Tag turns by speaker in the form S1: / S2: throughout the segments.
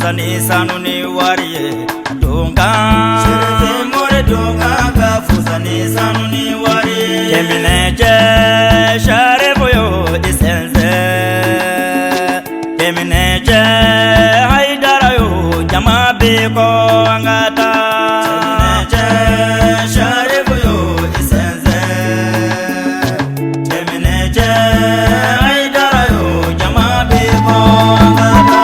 S1: fusani sanuni wariye donga serete more donga ka fusani sanuni wariye kemineje share boyo isenze kemineje haidara yo jama be ko angata kemineje share boyo isenze kemineje haidara yo jama be ko angata.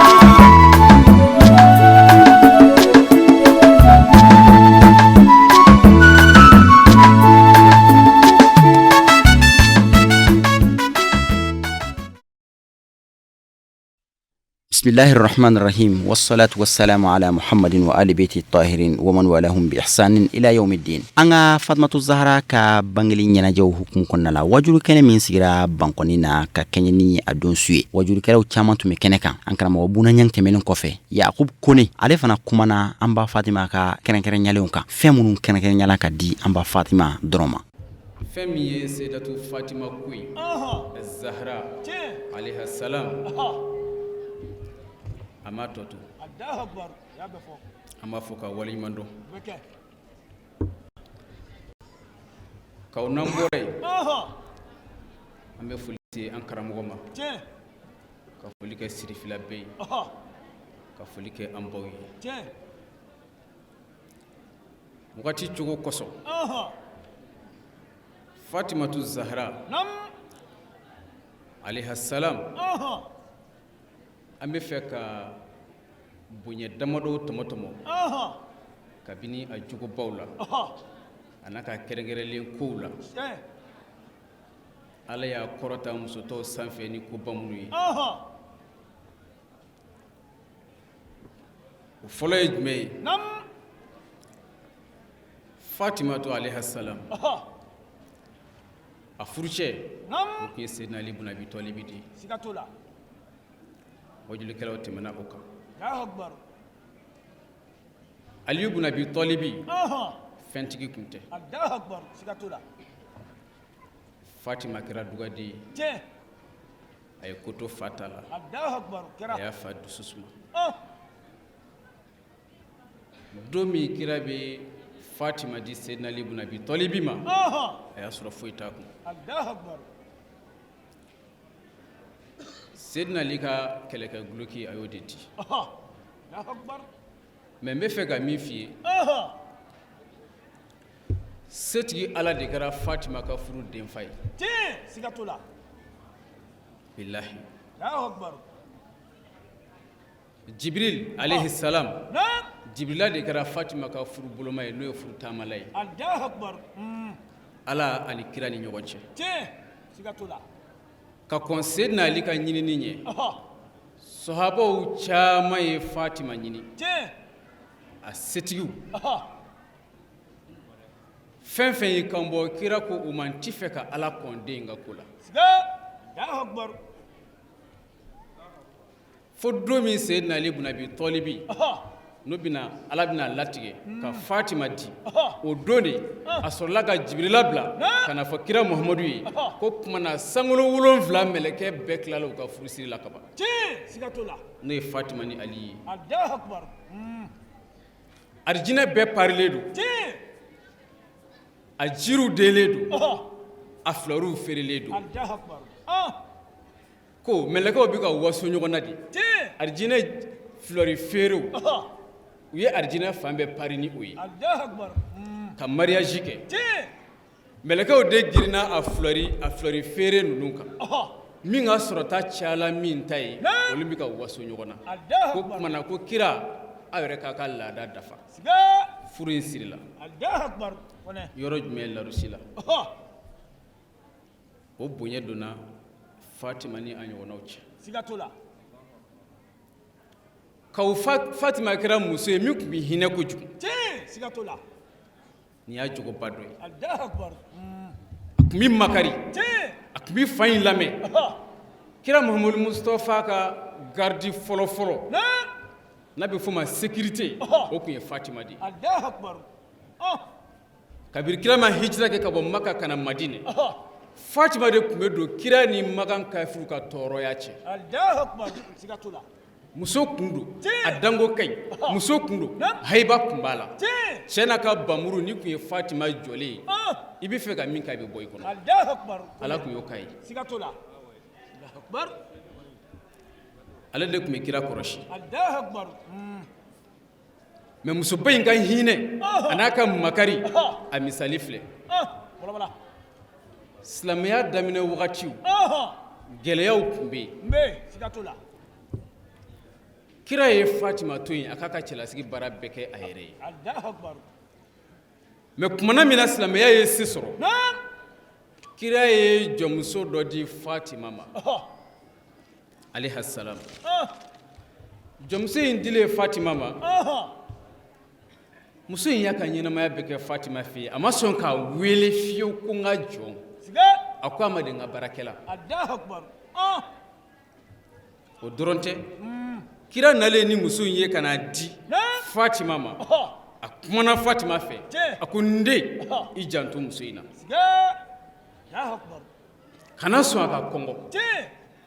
S2: بسم الله الرحمن الرحيم والصلاة والسلام على محمد وآل بيته الطاهرين ومن والاهم بإحسان إلى يوم الدين. أنا فاطمة الزهراء كبنغلي نجاو حكم كنا لا وجود كنا من سيرا بانكونينا ككنيني أدون سوي وجود كلا وشامان تومي كنكا أنكنا موبونا نيان تمنون كوفي يعقوب كوني على فنا كمانا أمبا فاطمة كنا كنا نيالونكا فمون كنا كنا نيالاكا دي أمبا فاطمة دروما
S3: فمي سيدة فاطمة كوي الزهراء عليها السلام ama toto Allahu akbar ya befo ama foka wali mando beke kaw nambore ambe fuliti an karamogoma je ka fulike sirifila bey ka fulike ambawi je mugati chugo koso Fatimatu Zahra nam alayha salam ambe feka bunye damado tomotomo kabini a jugo bawla anaka kerengerelen koula ala ya korota musoto sanfe ni ko bamunu o folay me nam Fatimatu alayha salam a furche nam ko yesena ali ibn Abi Talib di sikatola wajulu kala timana oka Allahu akbar Ali ibn Abi Talib fentigi kunte Allahu akbar sikatola Fatima kira dugadi je ay koto fatala Allahu akbar kira ya fadu susma domi kira be Fatima di Sayyidina Ali ibn Abi Talib ma ay asra foita ku Allahu akbar Sayyidina Ali ka keleka gluki ayodeti Allahu akbar mais me fe ga mi fi seti ala de gara Fatima ka furu den fay ti sigatola billahi Allahu akbar Jibril alayhi salam Jibril de gara Fatima ka furu bolomay no furu tamalay Allahu akbar ala ani kirani nyogonche ti sigatola ka conseil na ali ka nyini ninye sahabo chama ye Fatima nyini a setigu fenfen yi kambo kira ko umantife ka ala konde nga kula Allahu akbar foddo mi sayyidina Ali ibn Abi Talib no bina ala bina latige ka Fatima di o doni asola ga Jibril abla kana fakira Muhammadu yi ko kuma na sangulo wulon vla meleke beklalo ka furusiri la kaba ti sigatola ne Fatima ni Ali Allahu akbar arjina be parledu ti ajiru deledu aflaru fereledu Allahu akbar ko meleke obi ka waso nyogona di ti arjina flori feru uye arjina fambe parini uyi Allahu akbar ka mariage ke ti melekaw de girina a flori fere nunka minga sorota chala min tay olumika waso nyogona ko mana ko kira awre ka kala da dafa furin sirila Allahu akbar wona yoro jumel la rusila o bunye dona Fatima ni anyo wonawche sigatola kaw Fatima kira muso mi ku bi hine ko ju ti sigatola ni ya jogo badwe Allahu akbar mi makari ti akmi fayin lame kira Muhammad Mustafa ka gardi folo nabi fuma sécurité o ku Fatima di Allahu akbar kabir kira ma hijra ke ka bo Makka kana Madina Fatima de kumedo kira ni magan kafiru ka toro yace Allahu akbar sigatola muso kundo a dango kai muso kundo haiba kumbala cɛna ka bamuru ni kun ye Fatima jɔlen i bɛ fɛ ka min k'a bɛ bɔ i kɔnɔ
S4: Allahu akbar
S3: ala kun y'o k'a ye
S4: siga t'o la Allahu akbar
S3: ale de kun bɛ kira kɔrɔsi
S4: Allahu akbar
S3: mais musoba in ka hinɛ a n'a ka makari a misali filɛ
S4: wala
S3: silamɛya daminɛ wagatiw gɛlɛyaw tun bɛ yen
S4: mbe siga t'o la
S3: kira ye Fatima to yen a k'a ka cɛlasigi baara bɛɛ kɛ a yɛrɛ ye
S4: Allahu akbar
S3: mais kumana min na silamɛya ye se sɔrɔ kira ye jɔnmuso dɔ di Fatima ma alayhi salam jɔnmuso in dilen Fatima ma muso in y'a ka ɲɛnamaya bɛɛ kɛ Fatima fɛ yen a ma sɔn k'a wele fiyewu ko n ka jɔn a ko a ma de n ka baarakɛla
S4: Allahu akbar
S3: o dɔrɔn tɛ kira nalen ni muso in ye ka n'a di Fatima ma a kumana Fatima fɛ a ko n den i janto muso in na
S4: Allahu akbar
S3: kana sɔn a ka kɔngɔ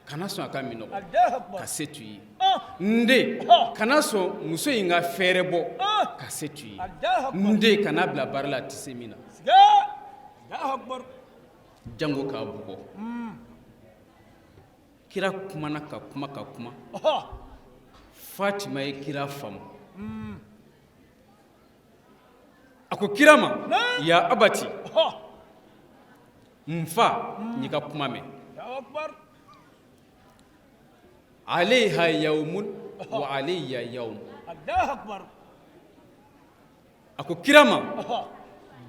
S3: kana sɔn a ka minɔgɔ ka se tu ye n den kana sɔn muso in ka fɛɛrɛ bɔ ka se tu ye n den kana bila baara la a tɛ se min na
S4: Allahu akbar
S3: jango k'a bugɔ kira kumana ka kuma Fatima ye kira faamu a ko kira ma ya abati n fa n y'i ka kuma mɛn
S4: Allahu akbar
S3: alayha yawmun wa alayya yawm
S4: Allahu akbar
S3: a ko kira ma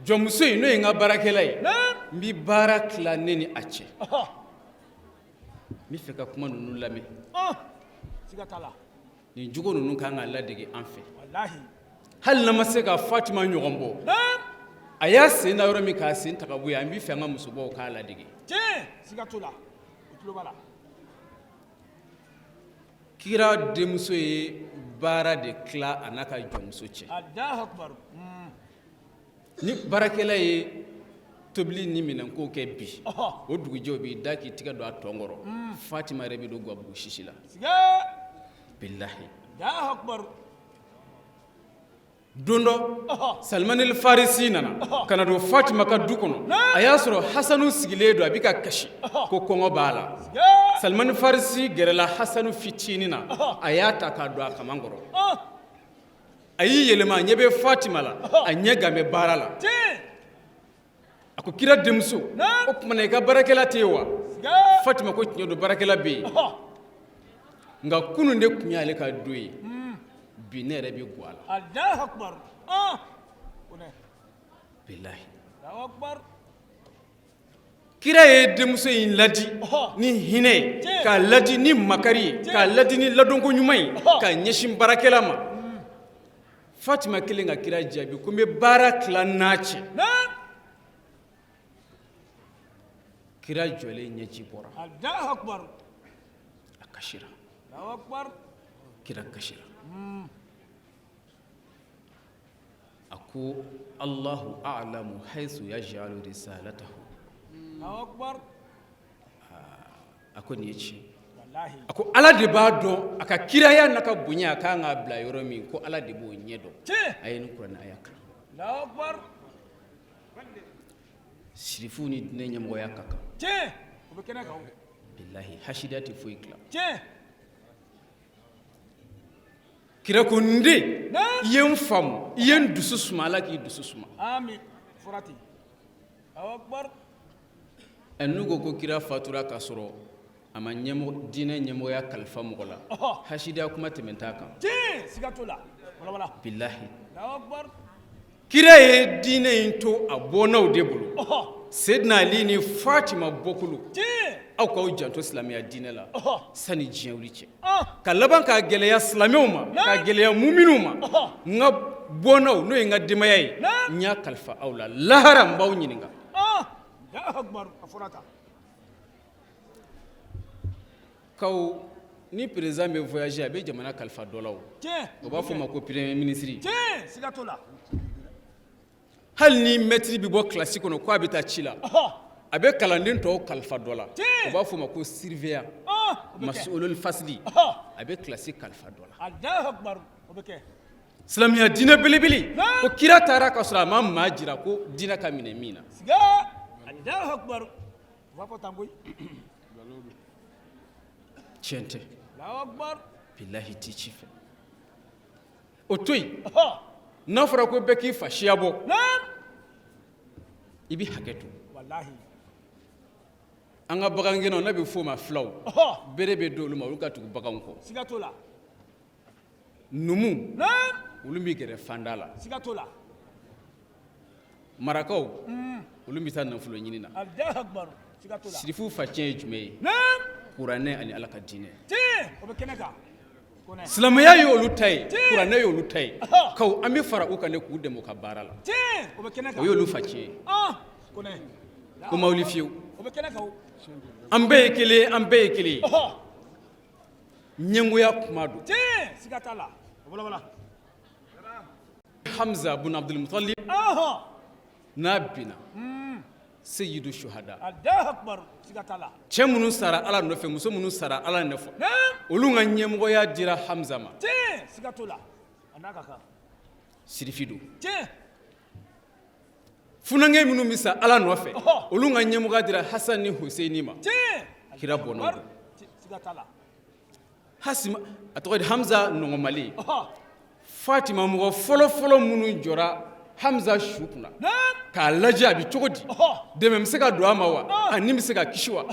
S3: jɔnmuso in n'o ye n ka baarakɛla ye n bɛ baara tila ne ni a cɛ n bɛ fɛ ka kuma ninnu lamɛn
S4: siga t'a la
S3: nin jogo ninnu kan ka ladege an fɛ
S4: wallahi
S3: hali n'a ma se ka Fatima ɲɔgɔn bɔ a y'a sen da yɔrɔ min k'a sen ta ka bɔ yen an bɛ fɛ an ka musobaw k'a ladege
S4: siga t'o la o tulo b'a la
S3: kira denmuso ye baara de tila a n'a ka jɔnmuso cɛ
S4: Allahu akbar
S3: ni baarakɛla ye tobili ni minɛnko kɛ bi o dugujɛ o b'i da k'i tigɛ don a tɔn kɔrɔ Fatima yɛrɛ bɛ don gabugu sisi la bilahi
S4: Allahu akbar
S3: don dɔ Salman el Farisi nana ka na don Fatima ka du kɔnɔ a y'a sɔrɔ Hasanu sigilen don a bɛ ka kasi ko kɔngɔ b'a la Salman el Farisi gɛrɛla Hasanu fitinin na a y'a ta k'a don a kaman kɔrɔ a y'i yɛlɛma a ɲɛ bɛ Fatima la a ɲɛ gan bɛ baara la a ko kira denmuso o tumana i ka baarakɛla tɛ yen wa Fatima ko tiɲɛ don baarakɛla bɛ yen nka kunun de tun y'ale ka do ye bi ne yɛrɛ bɛ gɔ a la
S4: Allahu akbar
S3: bilahi
S4: Allahu akbar
S3: kira ye denmuso in ladi ni hinɛ ye k'a ladi ni makari ye k'a ladi ni ladonko ɲuman ye k'a ɲɛsin baarakɛla ma Fatima kelen ka kira jaabi ko n bɛ baara tila n'a cɛ kira jɔlen ɲɛji bɔra
S4: Allahu akbar
S3: a kasira
S4: Allahu akbar
S3: kira kasira a ko Allahu a'lamu haythu yaj'alu risalatahu
S4: Allahu akbar
S3: a ko nin ye tiɲɛ
S4: wallahi
S3: a ko ala de b'a dɔn a ka kiraya n'a ka bonya a kan k'a bila yɔrɔ min ko ala de b'o ɲɛ dɔn a ye nin kuranɛ aya kalan
S4: Allahu akbar
S3: sirifuw ni diinɛ ɲɛmɔgɔya ka kan
S4: o bɛ kɛnɛ kan
S3: bilahi hasidiya tɛ foyi tila kira ko n den i ye n faamu i ye n dusu suma ala k'i dusu suma
S4: amin fɔra ten Allahu akbar
S3: n'u ko kira fatura k'a sɔrɔ a ma diinɛ ɲɛmɔgɔya kalifa mɔgɔ la hasidiya kuma tɛmɛ t'a kan
S4: siga t'o la wala
S3: bilahi
S4: Allahu akbar
S3: kira ye diinɛ in to a bɔnnaw de bolo Seydina Ali ni Fatima bɔkolo aw k'aw janto silamɛya diinɛ la sani diɲɛ wuli cɛ ka laban k'a gɛlɛya silamɛw ma k'a gɛlɛya muminw ma n ka bɔnnaw n'o ye n ka denbaya ye n y'a kalifa aw la lahara n b'aw ɲininka
S4: Allahu akbar a fɔra tan
S3: kaw ni président bɛ voyager a bɛ jamana kalifa dɔ la o b'a fɔ o ma ko premier ministre
S4: siga t'o la
S3: hali ni maître bɛ bɔ classe kɔnɔ ko a bɛ taa ci la a bɛ kalanden tɔw kalifa dɔ la o b'a fɔ o ma ko surveillant mas'ulul fasli a bɛ kilasi kalifa dɔ la
S4: Allahu Akbar. O bɛ kɛ.
S3: silamɛya diinɛ belebele ko kira taara ka sɔrɔ a ma maa jira ko diinɛ ka minɛ min na
S4: Siga. Allahu Akbar. O b'a fɔ tan koyi.
S3: tiɲɛ tɛ
S4: Allahu Akbar.
S3: bilahi t'i ci fɛ o to yen n'a fɔra ko bɛɛ k'i fa siya bɔ
S4: Naam.
S3: i bɛ hakɛ to
S4: Wallahi.
S3: an ka bagangɛnnaw n'a bɛ f'o ma filaw bere bɛ di olu ma olu ka tugu baganw kɔ
S4: Siga t'o la.
S3: numu
S4: Naam.
S3: olu bɛ gɛrɛ fanda la
S4: Siga t'o la.
S3: marakaw olu bɛ taa nafolo ɲini na
S4: Allahu Akbar. Siga t'o la.
S3: sirifu fa tiɲɛ ye jumɛn ye
S4: Naam.
S3: kuranɛ ani ala ka diinɛ
S4: Tiɲɛ. O bɛ kɛnɛ kan. Kɔnɛ.
S3: silamɛya ye olu ta ye kuranɛ ye olu ta ye kaw an bɛ fara u kan de k'u dɛmɛ u ka baara la
S4: Tiɲɛ. O bɛ kɛnɛ
S3: o
S4: kan.
S3: y'olu fa tiɲɛ ye
S4: Kɔnɛ.
S3: ko ma wuli fiyewu
S4: O bɛ kɛnɛ kan o.
S3: an bɛɛ ye kelen ye an bɛɛ ye kelen ye ɲɛngoya kuma don
S4: Tiɲɛ. Siga t'a la. O bala bala.
S3: hamza bun abdulmutalib n'a binna seyidu shuhada
S4: Allahu Akbar. Siga t'a la.
S3: cɛ minnu sara ala nɔfɛ muso minnu sara ala nɔfɛ
S4: Naam.
S3: olu ka ɲɛmɔgɔya dira hamza ma
S4: Tiɲɛ. Siga t'o la. A n'a ka kan.
S3: sirifi don
S4: Tiɲɛ.
S3: funange minnu bɛ sa ala nɔfɛ olu ka ɲɛmɔgɔya dira hasan ni huseini ma
S4: Tiɲɛ.
S3: kira bɔnnaw don
S4: Siga t'a la.
S3: hasima a tɔgɔ de hamza nɔgɔmalen fatima mɔgɔ fɔlɔfɔlɔ minnu jɔra hamza su kunna
S4: Naam.
S3: k'a lajɛ a bɛ cogo di dɛmɛ bɛ se ka don a ma wa a ni bɛ se ka kisi wa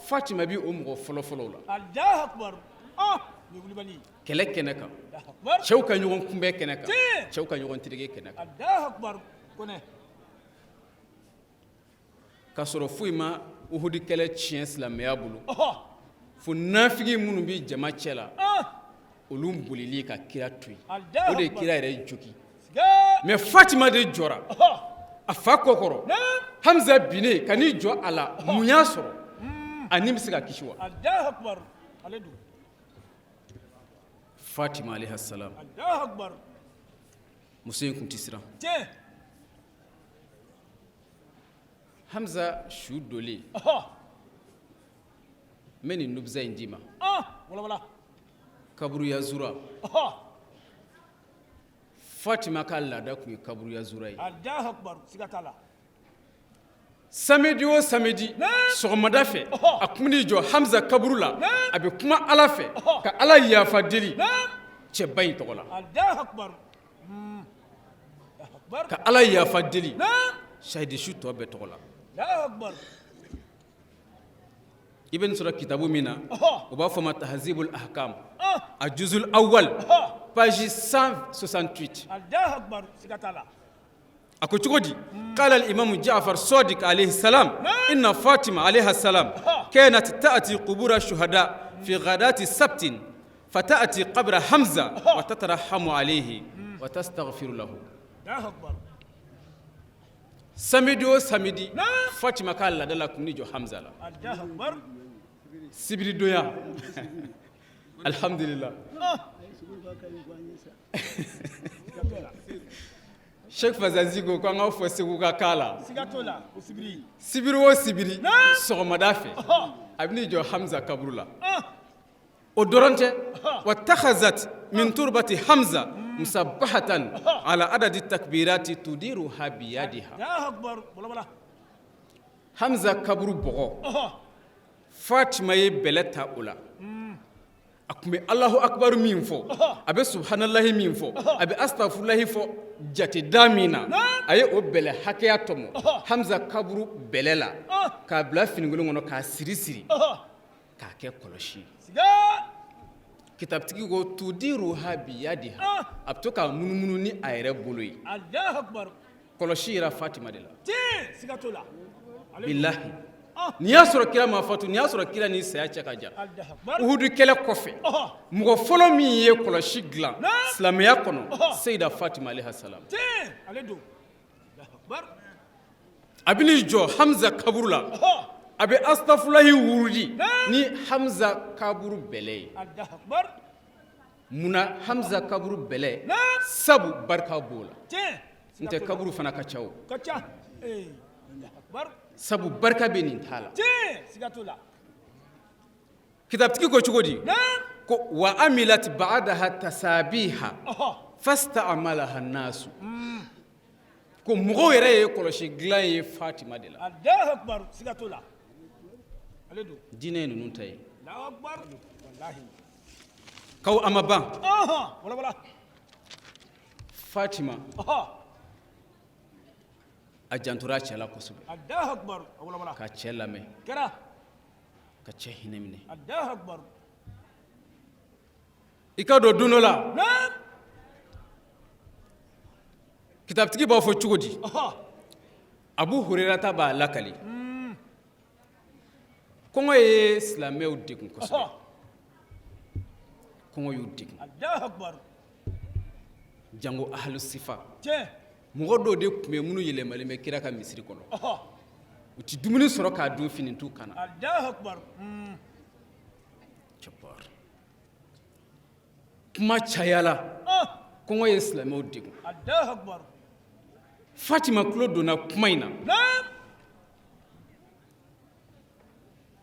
S3: fatima bɛ o mɔgɔ fɔlɔfɔlɔw la
S4: Allahu Akbar. Ni wulibali.
S3: kɛlɛ kɛnɛ kan
S4: Allahu Akbar.
S3: cɛw ka ɲɔgɔn kunbɛn kɛnɛ kan
S4: Tiɲɛ.
S3: cɛw ka ɲɔgɔn terege kɛnɛ kan
S4: Allahu Akbar. Kɔnɛ.
S3: k'a sɔrɔ foyi ma uhudi kɛlɛ tiɲɛ silamɛya bolo fo nafigi minnu bɛ jama cɛ la olu bolili ka kira to yen o de ye kira yɛrɛ jogi
S4: Siga.
S3: mɛ fatima de jɔra a fa kɔkɔrɔ hamza binnen ka n'i jɔ a la mun y'a sɔrɔ a ni bɛ se ka kisi wa
S4: Allahu Akbar. Ale dun.
S3: fatima alayhi salam
S4: Allahu Akbar.
S3: muso in tun tɛ siran
S4: Tiɲɛ.
S3: hamza su dolen n bɛ nin nubisa in d'i ma
S4: Wala wala.
S3: kaburuya zura fatima ka laada tun ye kaburuya zura ye
S4: Allahu Akbar. Siga t'a la.
S3: samedi o samedi sɔgɔmada fɛ a tun bɛn'i jɔ hamza kaburu la a bɛ kuma ala fɛ ka ala yafa deli cɛba in tɔgɔ la
S4: Allahu Akbar. Allahu Akbar.
S3: ka ala yafa deli shahidi su tɔ bɛɛ tɔgɔ la
S4: Allahu Akbar.
S3: i bɛ nin sɔrɔ kitabu min na u b'a fɔ ma tahazibul ahkam a juzul awal page 168
S4: Allahu Akbar. Siga t'a la.
S3: a ko cogo di قال الإمام جعفر صادق عليه السلام إن فاطمة عليها السلام كانت تأتي قبور الشهداء في غداة السبت فتأتي قبر حمزة وتترحم عليه وتستغفر له
S4: Allahu Akbar.
S3: samedi o samedi fatima ka ladala kun ni jɔ hamza la
S4: Allahu Akbar.
S3: sibiri donya alhamdulillah sheikh fazazi ko an ka fɔ segu ka kan la
S4: Siga t'o la. O sibiri.
S3: sibiri o sibiri sɔgɔmada fɛ a bɛ n'i jɔ hamza kaburu la o dɔrɔn tɛ واتخذت من تربة حمزة مسبحة على عدد التكبيرات تديرها بيدها
S4: Allahu Akbar. Wala wala.
S3: hamza kaburu bɔgɔ fatima ye bɛlɛ ta o la a tun bɛ alahu akibaru min fɔ a bɛ subhanallahi min fɔ a bɛ astafurulahi fɔ jate da min na a ye o bɛlɛ hakɛya tɔmɔ hamza kaburu bɛlɛ la k'a bila finikolon kɔnɔ k'a siri siri k'a kɛ kɔlɔsi ye
S4: Siga.
S3: kitabitigi ko tudiruha biyadiha a bɛ to k'a munumunu ni a yɛrɛ bolo ye
S4: Allahu Akbar.
S3: kɔlɔsi yera fatima de la
S4: Tiɲɛ. Siga t'o la. Ale.
S3: bilahi nin y'a sɔrɔ kira ma fatu nin y'a sɔrɔ kira ni saya cɛ ka jan
S4: Allahu Akbar.
S3: uhudu kɛlɛ kɔfɛ mɔgɔ fɔlɔ min ye kɔlɔsi dilan silamɛya kɔnɔ seyida fatima alayha salam
S4: Tiɲɛ. Ale dun. Allahu Akbar.
S3: a bɛ n'i jɔ hamza kaburu la a bɛ astafulahi wurudi ni hamza kaburu bɛlɛ ye
S4: Allahu Akbar.
S3: munna hamza kaburu bɛlɛ sabu barika b'o la
S4: Tiɲɛ.
S3: n tɛ kaburu fana ka ca o
S4: Ka ca. Allahu Akbar.
S3: sabu barika bɛ nin t'a la
S4: Tiɲɛ. Siga t'o la.
S3: kitabtigi ko cogo di ko wa amilat ba'daha tasabiha fasta'malaha an-nas ko mɔgɔw yɛrɛ ye kɔlɔsi dilan ye Fatima de la
S4: Allahu akbar sigatola ale do
S3: diinɛ ninnu ta ye
S4: Allahu akbar wallahi
S3: kaw ama ban
S4: wala
S3: Fatima a jantora cɛ la kosɛbɛ
S4: Allahu akbar wala
S3: ka cɛ lamɛn
S4: kɛra
S3: ka cɛ hinɛ minɛ
S4: Allahu akbar
S3: i ka don don dɔ la kitabtigi b'a fɔ cogo di Abu Hurairata b'a lakali kɔngɔ ye silamɛw degun kosɛbɛ kɔngɔ y'u degun
S4: Allahu akbar
S3: jango ahlu sifa
S4: tiɲɛ
S3: mɔgɔ dɔw de tun bɛ minnu yɛlɛmalen bɛ kira ka misiri kɔnɔ u ti dumuni sɔrɔ k'a dun fini t'u kana
S4: Allahu akbar
S3: kuma cayala kɔngɔ ye silamɛw degun
S4: Allahu akbar
S3: Fatima tulo donna kuma in na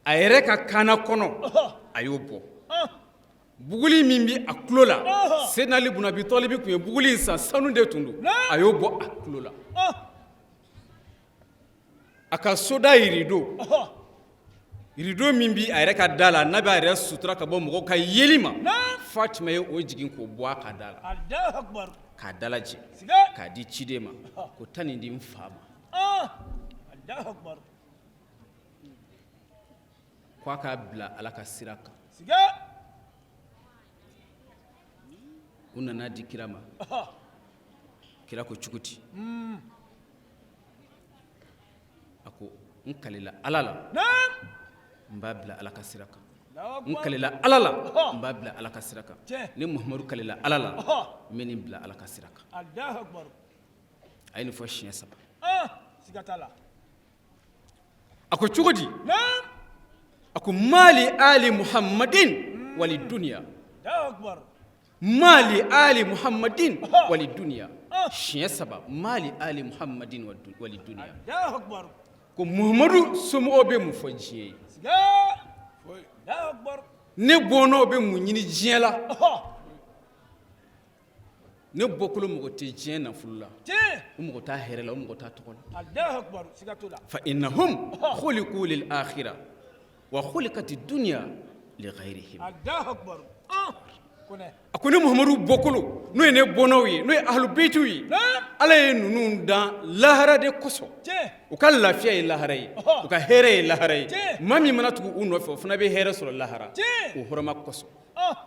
S3: a yɛrɛ ka kaana kɔnɔ a y'o bɔ buguli min bi a tulo la Seydina Ali ibn Abi Talib tun ye buguli in san sanu de tun don a y'o bɔ a tulo la a ka soda rideau min bi a yɛrɛ ka da la n'a bɛ a yɛrɛ sutura ka bɔ mɔgɔw ka yeli ma Fatima ye o jigin k'o bɔ a ka da la
S4: Allahu akbar
S3: k'a dalajɛ k'a di ciden ma ko taa nin di n fa ma
S4: Allahu akbar
S3: ko a k'a bila Ala ka sira kan u nana di kira ma kira ko cogo di a ko n kalila Ala la n b'a bila Ala ka sira kan n kalila Ala la n b'a bila Ala ka sira kan ni Muhamadu kalila Ala la n bɛ nin bila Ala ka sira kan
S4: Allahu akbar
S3: a ye nin fɔ siɲɛ 3
S4: sigatala
S3: a ko cogo di a ko mali ali Muhammadin wali dunya
S4: Allahu akbar
S3: mali ali Muhammadin wali dunya siɲɛ 3 mali ali Muhammadin wali dunya
S4: Allahu akbar
S3: ko Muhamadu somɔgɔw bɛ mun fɔ diɲɛ ye
S4: Allahu akbar
S3: ne bɔnnaw bɛ mun ɲini diɲɛ la ne bɔkolo mɔgɔ tɛ diɲɛ nafolo la o mɔgɔ t'a hɛrɛ la o mɔgɔ t'a tɔgɔ la
S4: Allahu akbar sigatola
S3: fa innahum khuliqu lil akhirah wa khuliqati dunya li ghayrihim
S4: Allahu akbar
S3: a ko ne Muhamadu bɔkolo n'o ye ne bɔnnaw ye n'o ye ahlu beitiw ye Ala ye ninnu dan lahara de kosɔn u ka lafiya ye lahara ye u ka hɛrɛ ye lahara ye maa min mana tugu u nɔfɛ o fana bɛ hɛrɛ sɔrɔ lahara o hɔrɔma kosɔn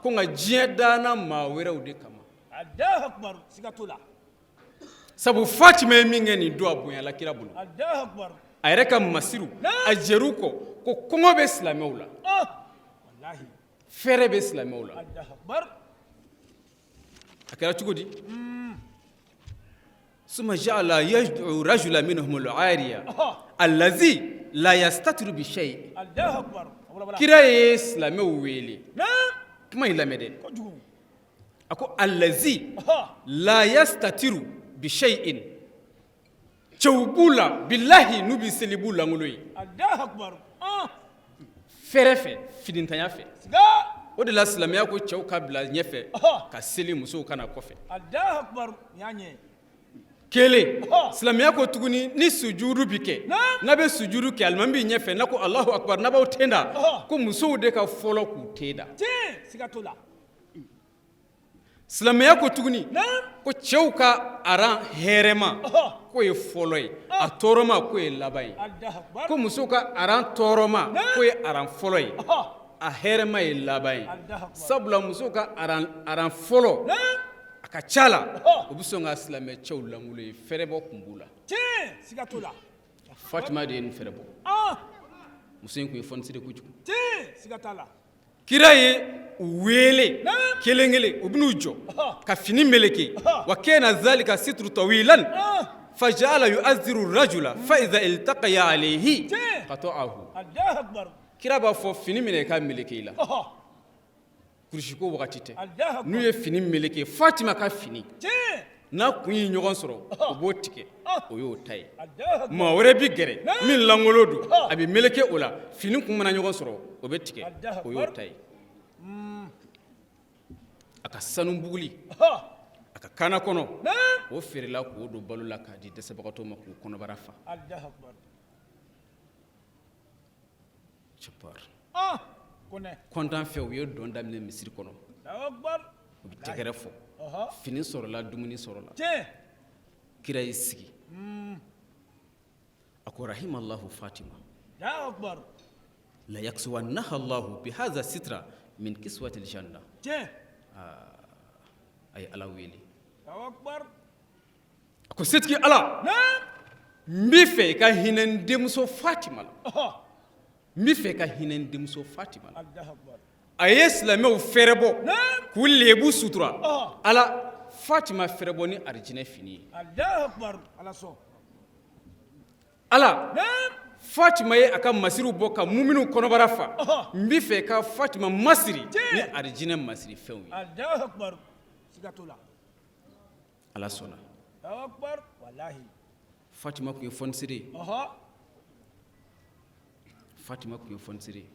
S3: ko nka diɲɛ danna maa wɛrɛw de kama
S4: Allahu akbar sigatola
S3: sabu Fatima ye min kɛ nin don a bonyala kira bolo
S4: Allahu akbar
S3: a yɛrɛ ka masiru a jɛr'u kɔ ko kɔngɔ bɛ silamɛw la
S4: wallahi
S3: fɛrɛ bɛ silamɛw la
S4: Allahu akbar
S3: a kɛra cogo di summa ja'ala yad'u rajulan minhum al-'ariya allazi la yastatiru bi shay
S4: Allahu akbar
S3: kira ye silamɛw wele kuma in lamɛn dɛ a ko allazi la yastatiru bi shay'in cɛw b'u la bilahi n'u bi seli b'u langolo ye
S4: Allahu akbar
S3: fɛrɛ fɛ finintanya fɛ o de la silamɛya ko cɛw ka bila ɲɛfɛ ka seli musow kana kɔfɛ
S4: Allahu akbar ɲaɲɛ
S3: kelen silamɛya ko tuguni ni sujudu bi kɛ n'a bɛ sujudu kɛ alimami b'i ɲɛfɛ n'a ko Allahu akbar n'a b'aw tenda ko musow de ka fɔlɔ k'u tenda
S4: sigatola
S3: silamɛya ko tuguni ko cɛw ka aran hɛrɛma k'o ye fɔlɔ ye a tɔɔrɔma k'o ye laban ye ko musow ka aran tɔɔrɔma k'o ye aran fɔlɔ ye a hɛrɛma ye laban ye sabula musow ka aran fɔlɔ a ka ca la o bɛ sɔn ka silamɛ cɛw langolo ye fɛrɛbɔ kun b'u la
S4: sigatola
S3: Fatima de ye nin fɛrɛ bɔ muso in kun ye fɔnisere kojugu
S4: sigatala
S3: kira ye u wele kelen kelen u bɛn'u jɔ ka fini meleke wa kana zalika sitru tawilan faja'ala yu'azziru rajula fa idha iltaqaya alayhi qata'ahu
S4: Allahu akbar
S3: kira b'a fɔ fini minɛ i ka meleke i la kurusi ko wagati tɛ n'u ye fini meleke Fatima ka fini n'a kun ye ɲɔgɔn sɔrɔ o b'o tigɛ o y'o ta ye maa wɛrɛ bi gɛrɛ min langolo don a bɛ meleke o la fini kun mana ɲɔgɔn sɔrɔ o bɛ tigɛ o y'o ta ye a ka sanu buguli a ka kaana kɔnɔ o feerela k'o don balo la k'a di dɛsɛbagatɔw ma k'u kɔnɔbara fa kɔntan fɛ u ye dɔn daminɛ misiri kɔnɔ u bɛ tɛgɛrɛ fɔ fini sɔrɔla dumuni sɔrɔla kira y'i sigi a ko rahimallahu fatima la yaksuwannaha allahu bihaza sitra min kiswati aljanna a ye ala wele a ko setigi ala n b'i fɛ i ka hinɛ n denmuso fatima la n b'i fɛ i ka hinɛ n denmuso fatima la a ye silamɛw fɛrɛbɔ k'u lebu sutura ala fatima fɛrɛbɔ ni arijinɛ fini ye ala fatima ye a ka masiriw bɔ ka muminu kɔnɔbara fa n b'i fɛ i ka fatima masiri ni arijinɛ masiri fɛnw ye ala sɔnna fatima kun ye fɔnisere ye fatima kun ye fɔnisere ye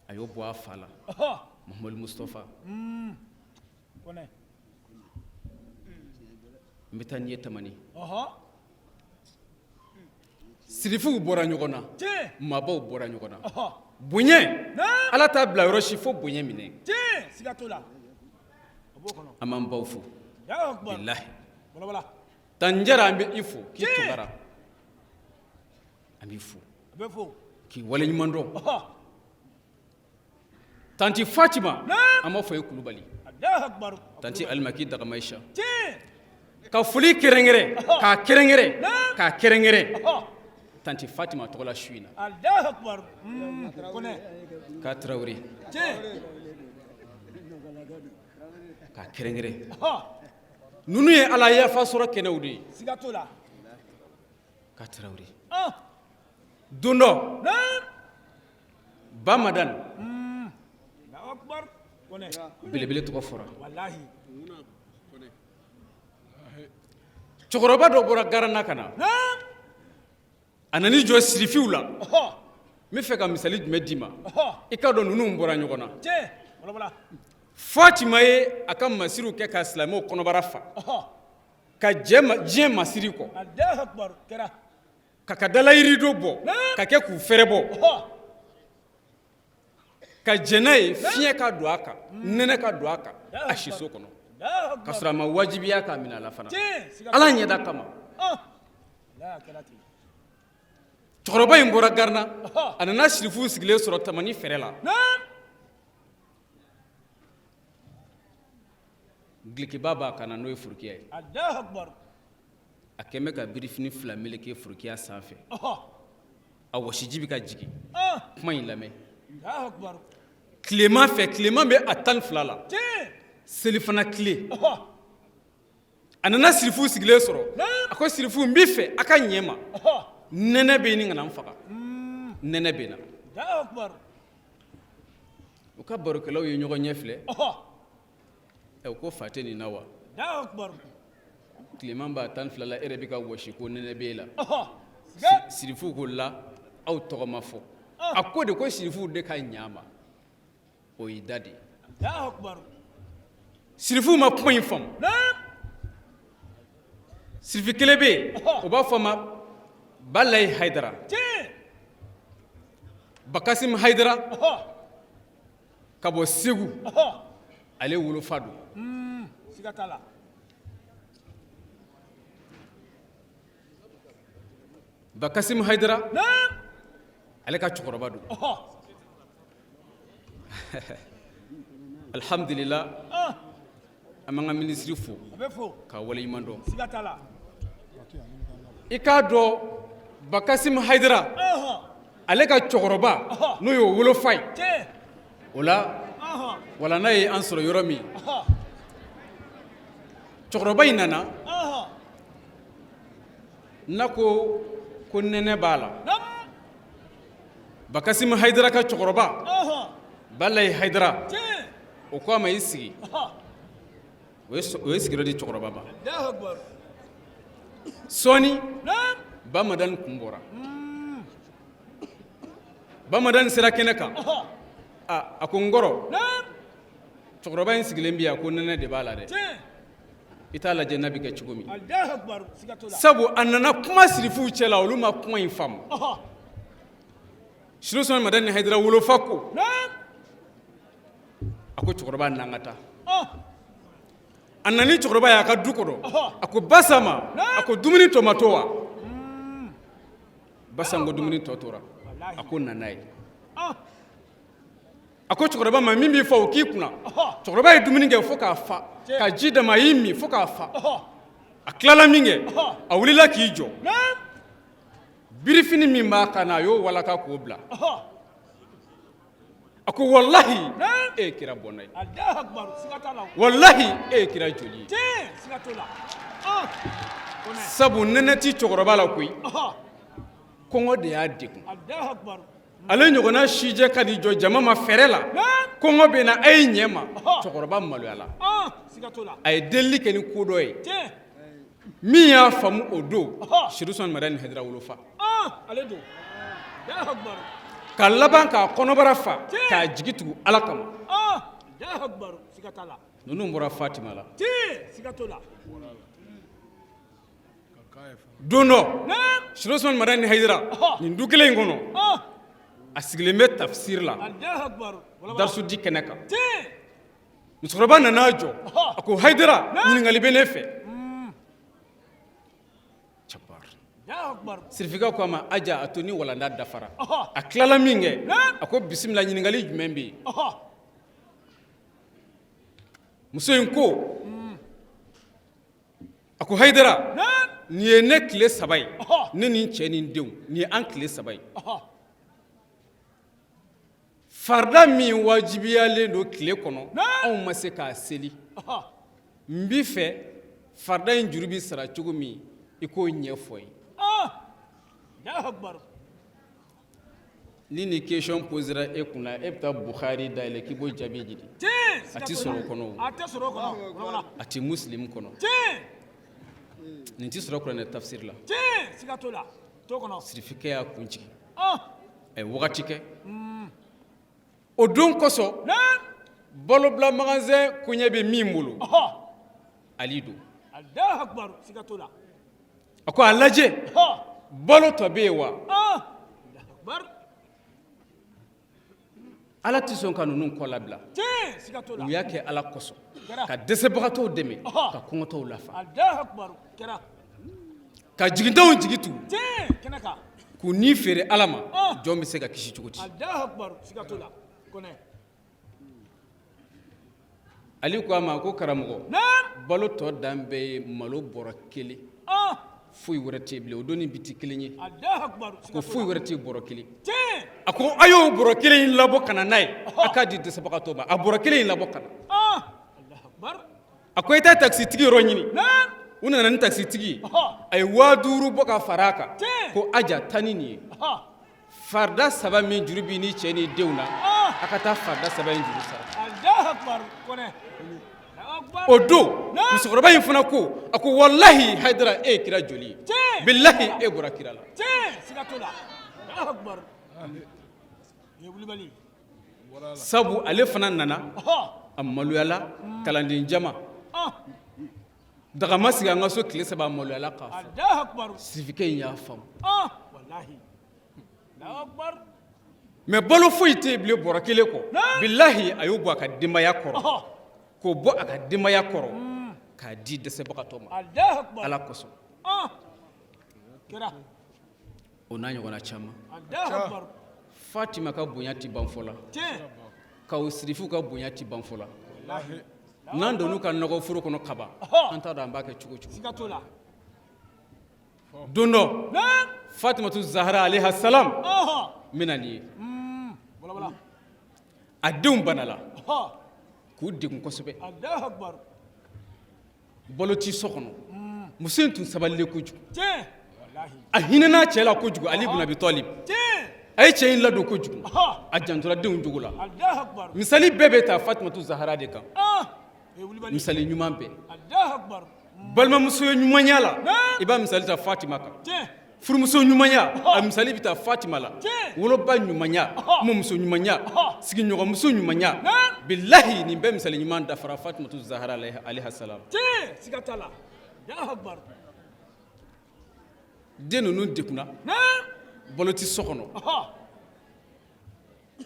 S3: a y'o bɔ a fa la muhamadu mustafa n bɛ taa n'i ye tamani sirifuw bɔra ɲɔgɔn na maabaw bɔra ɲɔgɔn na bonya ala t'a bila yɔrɔ si fo bonya minɛ an b'an baw fo bilahi tanjara an bɛ i fo k'i tugara an b'i fo k'i waleɲuman dɔn tanti fatima an b'a fɔ ye kulubali tanti alimaki dagamayisa ka foli kɛrɛnkɛrɛn k'a kɛrɛnkɛrɛn k'a kɛrɛnkɛrɛn tanti fatima tɔgɔla su in na k'a tarawele k'a kɛrɛnkɛrɛn ninnu ye ala yafa sɔrɔ kɛnɛw de ye k'a tarawele don dɔ bamadan belebele tɔgɔ fɔra cɛkɔrɔba dɔ bɔra garanna ka na a nani jɔ sirifiw la n bɛ fɛ ka misali jumɛn d'i ma i ka dɔn ninnu bɔra ɲɔgɔn na fatima ye a ka masiriw kɛ ka silamɛw kɔnɔbara fa ka diɲɛ masiri kɔ ka dalayirido bɔ ka kɛ k'u fɛrɛbɔ ka jɛnɛ ye fiɲɛ ka don a kan nɛnɛ ka don a kan a siso kɔnɔ ka sɔrɔ a ma wajibiya k'a minɛ a la fana ala ɲɛda kama cɛkɔrɔba in bɔra garina a nana sirifu sigilen sɔrɔ tamani fɛrɛ la gilikiba b'a kan na n'o ye furukiya ye a kɛn bɛ ka birifini fila meleke furukiya sanfɛ a wasiji bɛ ka jigin kuma in lamɛn tilema fɛ tilema bɛ a 12 la selifana tile a nana sirifu sigilen sɔrɔ a ko sirifu n b'i fɛ a ka ɲɛ ma nɛnɛ bɛ ni kana n faga nɛnɛ bɛ na u ka barokɛlaw ye ɲɔgɔn ɲɛ filɛ u ko fa tɛ nin na wa tilema b'a 12 la e yɛrɛ bɛ ka wɔsi ko nɛnɛ b'e la sirifu ko la aw tɔgɔ ma fɔ a ko de ko sirifu de ka ɲɛ ma o y'i da de sirifu ma kuma in faamu sirifi kelen bɛ yen o b'a fɔ ma balayi hayidara bakasim hayidara ka bɔ segu ale wolofa don bakasim hayidara ale ka cɛkɔrɔba don alhamdulillah an b'an ka minisiri fo k'a waleɲuman dɔn i k'a dɔn bakasim hayidara ale ka cɛkɔrɔba n'o y'o wolofa ye o la wala n'a ye an sɔrɔ yɔrɔ min cɛkɔrɔba in nana n'a ko nɛnɛ b'a la bakasim hayidara ka cɛkɔrɔba balayi hayidara o ko a ma i sigi o ye sigiyɔrɔ di cɛkɔrɔba ma
S4: Allahu Akbar.
S3: sɔɔni
S4: Naam.
S3: bamadan kun bɔra bamadan sera kɛnɛ kan a ko n kɔrɔ
S4: Naam.
S3: cɛkɔrɔba in sigilen bi yan ko nɛnɛ de b'a la dɛ
S4: Tiɲɛ.
S3: i t'a lajɛ n'a bɛ kɛ cogo min
S4: Allahu Akbar. Siga t'o la.
S3: sabu a nana kuma sirifuw cɛla olu ma kuma in faamu
S4: Ɔhɔ.
S3: Suluson Madani Haidara wolofa ko
S4: Naam.
S3: a ko cɛkɔrɔba n'an ka taa
S4: Ɔh.
S3: a nani cɛkɔrɔba y'a ka du kɔnɔ
S4: Ɔhɔ.
S3: a ko basa ma a ko dumuni tɔ ma to wa basa ko dumuni tɔ tora a ko nana ye
S4: Ɔh.
S3: a ko cɛkɔrɔba ma min b'i fɔ o k'i kunna
S4: Ɔhɔ.
S3: cɛkɔrɔba ye dumuni kɛ fo k'a fa ka ji dama a y'i min fo k'a fa
S4: Ɔhɔ.
S3: a tilala min kɛ
S4: Ɔhɔ.
S3: a wulila k'i jɔ
S4: Naam.
S3: birifini min b'a kan na a y'o walaka k'o bila
S4: Ɔhɔ.
S3: a ko walahi
S4: Naam.
S3: e ye kira bɔnna ye
S4: Allahu Akbar. Siga t'a la.
S3: walahi e ye kira joli ye
S4: Tiɲɛ. Siga t'o la. Ɔh. Kɔnɛ.
S3: sabu nɛnɛ ti cɛkɔrɔba la koyi
S4: Ɔhɔ.
S3: kɔngɔ de y'a degun
S4: Allahu Akbar.
S3: ale ɲɔgɔnna sijɛ ka di jɔ jama ma fɛrɛ la
S4: Naam.
S3: kɔngɔ bɛ na a ye ɲɛ ma
S4: Ɔhɔ.
S3: cɛkɔrɔba maloyala
S4: Ɔh. Siga t'o la.
S3: a ye delili kɛ ni ko dɔ ye
S4: Tiɲɛ.
S3: min y'a faamu o don
S4: Ɔhɔ.
S3: Suluson Madani Haidara wolofa
S4: Ɔh. Ale don. Allahu Akbar.
S3: ka laban k'a kɔnɔbara fa
S4: Tiɲɛ.
S3: k'a jigi tugu ala kama
S4: Ɔh. Allahu Akbar. Siga t'a la.
S3: ninnu bɔra Fatima la
S4: Tiɲɛ. Siga t'o la.
S3: don dɔ
S4: Naam.
S3: Suluson Madani Haidara
S4: Ɔhɔ.
S3: nin du kelen in kɔnɔ
S4: Ɔh.
S3: a sigilen bɛ tafsir la
S4: Allahu Akbar. Wala wala.
S3: darisu di kɛnɛ kan
S4: Tiɲɛ.
S3: musokɔrɔba nana jɔ
S4: Ɔhɔ.
S3: a ko Haidara
S4: Naam.
S3: ɲininkali bɛ ne fɛ Jabar
S4: Allahu Akbar.
S3: sirifika ko a ma aja a to ni walanda dafara
S4: Ɔhɔ.
S3: a tilala min kɛ
S4: Naam.
S3: a ko bisimila ɲininkali jumɛn bɛ yen
S4: Ɔhɔ.
S3: muso in ko a ko Haidara
S4: Naam.
S3: nin ye ne tile 3 ye
S4: Ɔhɔ.
S3: ne ni n cɛ ni n denw nin ye an tile 3 ye
S4: Ɔhɔ.
S3: farida min wajibiyalen don tile kɔnɔ
S4: Naam.
S3: anw ma se k'a seli
S4: Ɔhɔ.
S3: n b'i fɛ farida in juru bi sara cogo min i k'o ɲɛfɔ ye
S4: Ɔh. Allahu Akbar.
S3: ni nin question posera e kunna e bɛ taa Bukhari dayɛlɛ k'i b'o jaabi ɲini
S4: Tiɲɛ.
S3: a ti
S4: Siga t'o la.
S3: sɔrɔ o kɔnɔ o.
S4: A tɛ sɔrɔ o kɔnɔ. Wala wala.
S3: a ti Muslim kɔnɔ
S4: Tiɲɛ.
S3: nin ti sɔrɔ kuranɛ tafsir la
S4: Tiɲɛ. Siga t'o la. T'o kɔnɔ.
S3: sirifikɛ y'a kun jigi
S4: Ɔh.
S3: a ye wagati kɛ o don kosɔn
S4: Naam.
S3: balobila magasin koɲɛ bɛ min bolo
S4: Ɔhɔ.
S3: ali don
S4: Allahu Akbar. Siga t'o la.
S3: a ko a lajɛ
S4: Ɔh.
S3: balo tɔ bɛ yen wa
S4: Ɔh. Allahu Akbar.
S3: ala ti sɔn ka ninnu kɔ labila
S4: Tiɲɛ. Siga t'o la.
S3: u y'a kɛ ala kosɔn
S4: Kɛra.
S3: ka dɛsɛbagatɔw dɛmɛ
S4: Ɔhɔ.
S3: ka kɔngɔtɔw lafa
S4: Allahu Akbar. Kɛra.
S3: ka jigintanw jigi tugu
S4: Tiɲɛ. Kɛnɛ kan.
S3: k'u ni feere ala ma
S4: Ɔh.
S3: jɔn bɛ se ka kisi cogo di
S4: Allahu Akbar. Siga t'o la. Kɔnɛ.
S3: ali ko a ma ko karamɔgɔ
S4: Naam.
S3: balo tɔ dan bɛɛ ye malo bɔrɔ kelen
S4: Ɔh.
S3: foyi wɛrɛ tɛ yen bilen o don ni bi tɛ kelen ye
S4: Allahu Akbar.
S3: ko
S4: Siga t'o
S3: foyi
S4: la.
S3: wɛrɛ tɛ yen bɔrɔ kelen
S4: Tiɲɛ.
S3: a ko a y'o bɔrɔ kelen in labɔ ka na n'a ye a k'a di dɛsɛbagatɔw ma a bɔrɔ kelen in labɔ ka na
S4: Ɔh. Allahu Akbar.
S3: a ko i taa takisitigi yɔrɔ ɲini
S4: Naam.
S3: u nana ni takisitigi ye
S4: Ɔhɔ.
S3: a ye 5000 bɔ ka fara a kan
S4: Tiɲɛ.
S3: ko aja taa ni nin ye
S4: Ɔhɔ.
S3: farida 3 min juru b'i ni cɛ ni denw na a ka taa farida 3 in juru sara
S4: Allahu Akbar. Kɔnɛ. Allahu Akbar.
S3: o don
S4: Naam.
S3: musokɔrɔba in fana ko a ko walahi Haidara e ye kira joli ye
S4: Tiɲɛ.
S3: bilahi e bɔra kira la
S4: Tiɲɛ. Siga t'o la. Allahu Akbar. Ye wulibali.
S3: sabu ale fana nana
S4: Ɔhɔ.
S3: a maloyala kalanden jama
S4: Ɔh.
S3: daga ma sigi an ka so tile 3 a maloyala k'a fɔ
S4: Allahu Akbar.
S3: sirifikɛ in y'a faamu
S4: Ɔh. Wallahi. Allahu Akbar.
S3: mɛ balo foyi tɛ yen bilen bɔrɔ kelen kɔ
S4: Naam.
S3: bilahi a y'o bɔ a ka denbaya kɔrɔ
S4: Ɔhɔ.
S3: k'o bɔ a ka denbaya kɔrɔ k'a di dɛsɛbagatɔ ma
S4: Allahu Akbar.
S3: ala kosɔn
S4: Ɔh. Kɛra.
S3: o n'a ɲɔgɔnna caman
S4: Allahu Akbar.
S3: Fatima ka bonya ti ban fɔ la
S4: Tiɲɛ.
S3: k'aw sirifu ka bonya ti ban fɔ la
S4: Wallahi.
S3: n'an donn'u ka nɔgɔ foro kɔnɔ kaba
S4: Ɔhɔ.
S3: an t'a dɔn an b'a kɛ cogo cogo
S4: Siga t'o la.
S3: don dɔ
S4: Naam.
S3: Fatimatu Zahra alayha salam
S4: Ɔhɔ.
S3: n bɛna nin ye
S4: Wala wala.
S3: a denw banala
S4: Ɔhɔ.
S3: k'u degun kosɛbɛ
S4: Allahu Akbar.
S3: balo ti so kɔnɔ muso in tun sabalilen kojugu
S4: Tiɲɛ. Wallahi.
S3: a hinɛna cɛ la kojugu Ali ibn Abi Talib
S4: Tiɲɛ.
S3: a ye cɛ in ladon kojugu
S4: Ɔhɔ.
S3: a jantora denw jogo la
S4: Allahu Akbar.
S3: misali bɛɛ bɛ ta Fatimatu Zahra de kan
S4: Ɔh.
S3: misali ɲuman bɛɛ
S4: Allahu Akbar.
S3: balimamuso ye ɲumanya la i b'a misali ta Fatima kan
S4: Tiɲɛ.
S3: furumuso ɲumanya a misali bɛ ta Fatima la
S4: Tiɲɛ.
S3: woloba ɲumanya mɔmuso ɲumanya sigiɲɔgɔnmuso ɲumanya
S4: Naam.
S3: bilahi nin bɛɛ misali ɲuman dafara Fatimatu Zahara alayha salam
S4: Tiɲɛ. Siga t'a la. Allahu Akbar.
S3: den ninnu degunna
S4: Naam.
S3: balo tɛ so kɔnɔ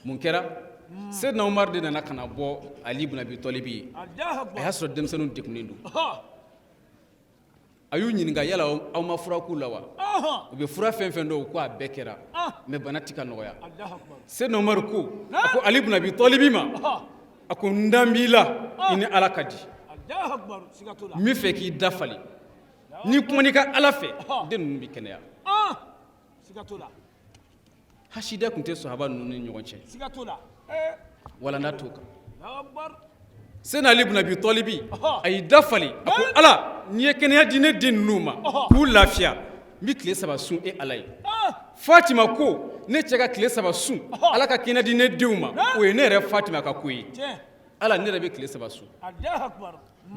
S3: mun kɛra Seydina Umar de nana ka na bɔ Ali ibn Abi Talib ye
S4: Allahu
S3: a y'a
S4: Akbar.
S3: sɔrɔ denmisɛnninw degunnen don a y'u ɲininka yala aw ma fura k'u la wa u bɛ fura fɛn fɛn dɔn ko a bɛɛ kɛra mais bana tɛ ka nɔgɔya
S4: Allahu Akbar.
S3: Seydina Umar ko a ko Ali ibn Abi Talib ma a ko n dan b'i la i ni Ala ka di
S4: Allahu Akbar. Siga t'o la.
S3: n bɛ fɛ k'i dafali n'i kumana i ka Ala fɛ den ninnu bɛ kɛnɛya
S4: Siga t'o la.
S3: hasida tun tɛ sahaba ninnu ni ɲɔgɔn cɛ
S4: Siga t'o la.
S3: walanda t'o kan
S4: Allahu Akbar.
S3: Seydina Ali ibn Abi Talib a y'i dafali a ko Ala n'i ye kɛnɛya di ne den ninnu ma k'u lafiya n bɛ tile 3 sun e Ala ye Fatima ko ne cɛ ka tile 3 sun Ala ka kɛnɛya di ne denw ma o ye ne yɛrɛ Fatima ka ko ye
S4: Tiɲɛ.
S3: Ala ne yɛrɛ bɛ tile 3 sun
S4: Allahu Akbar.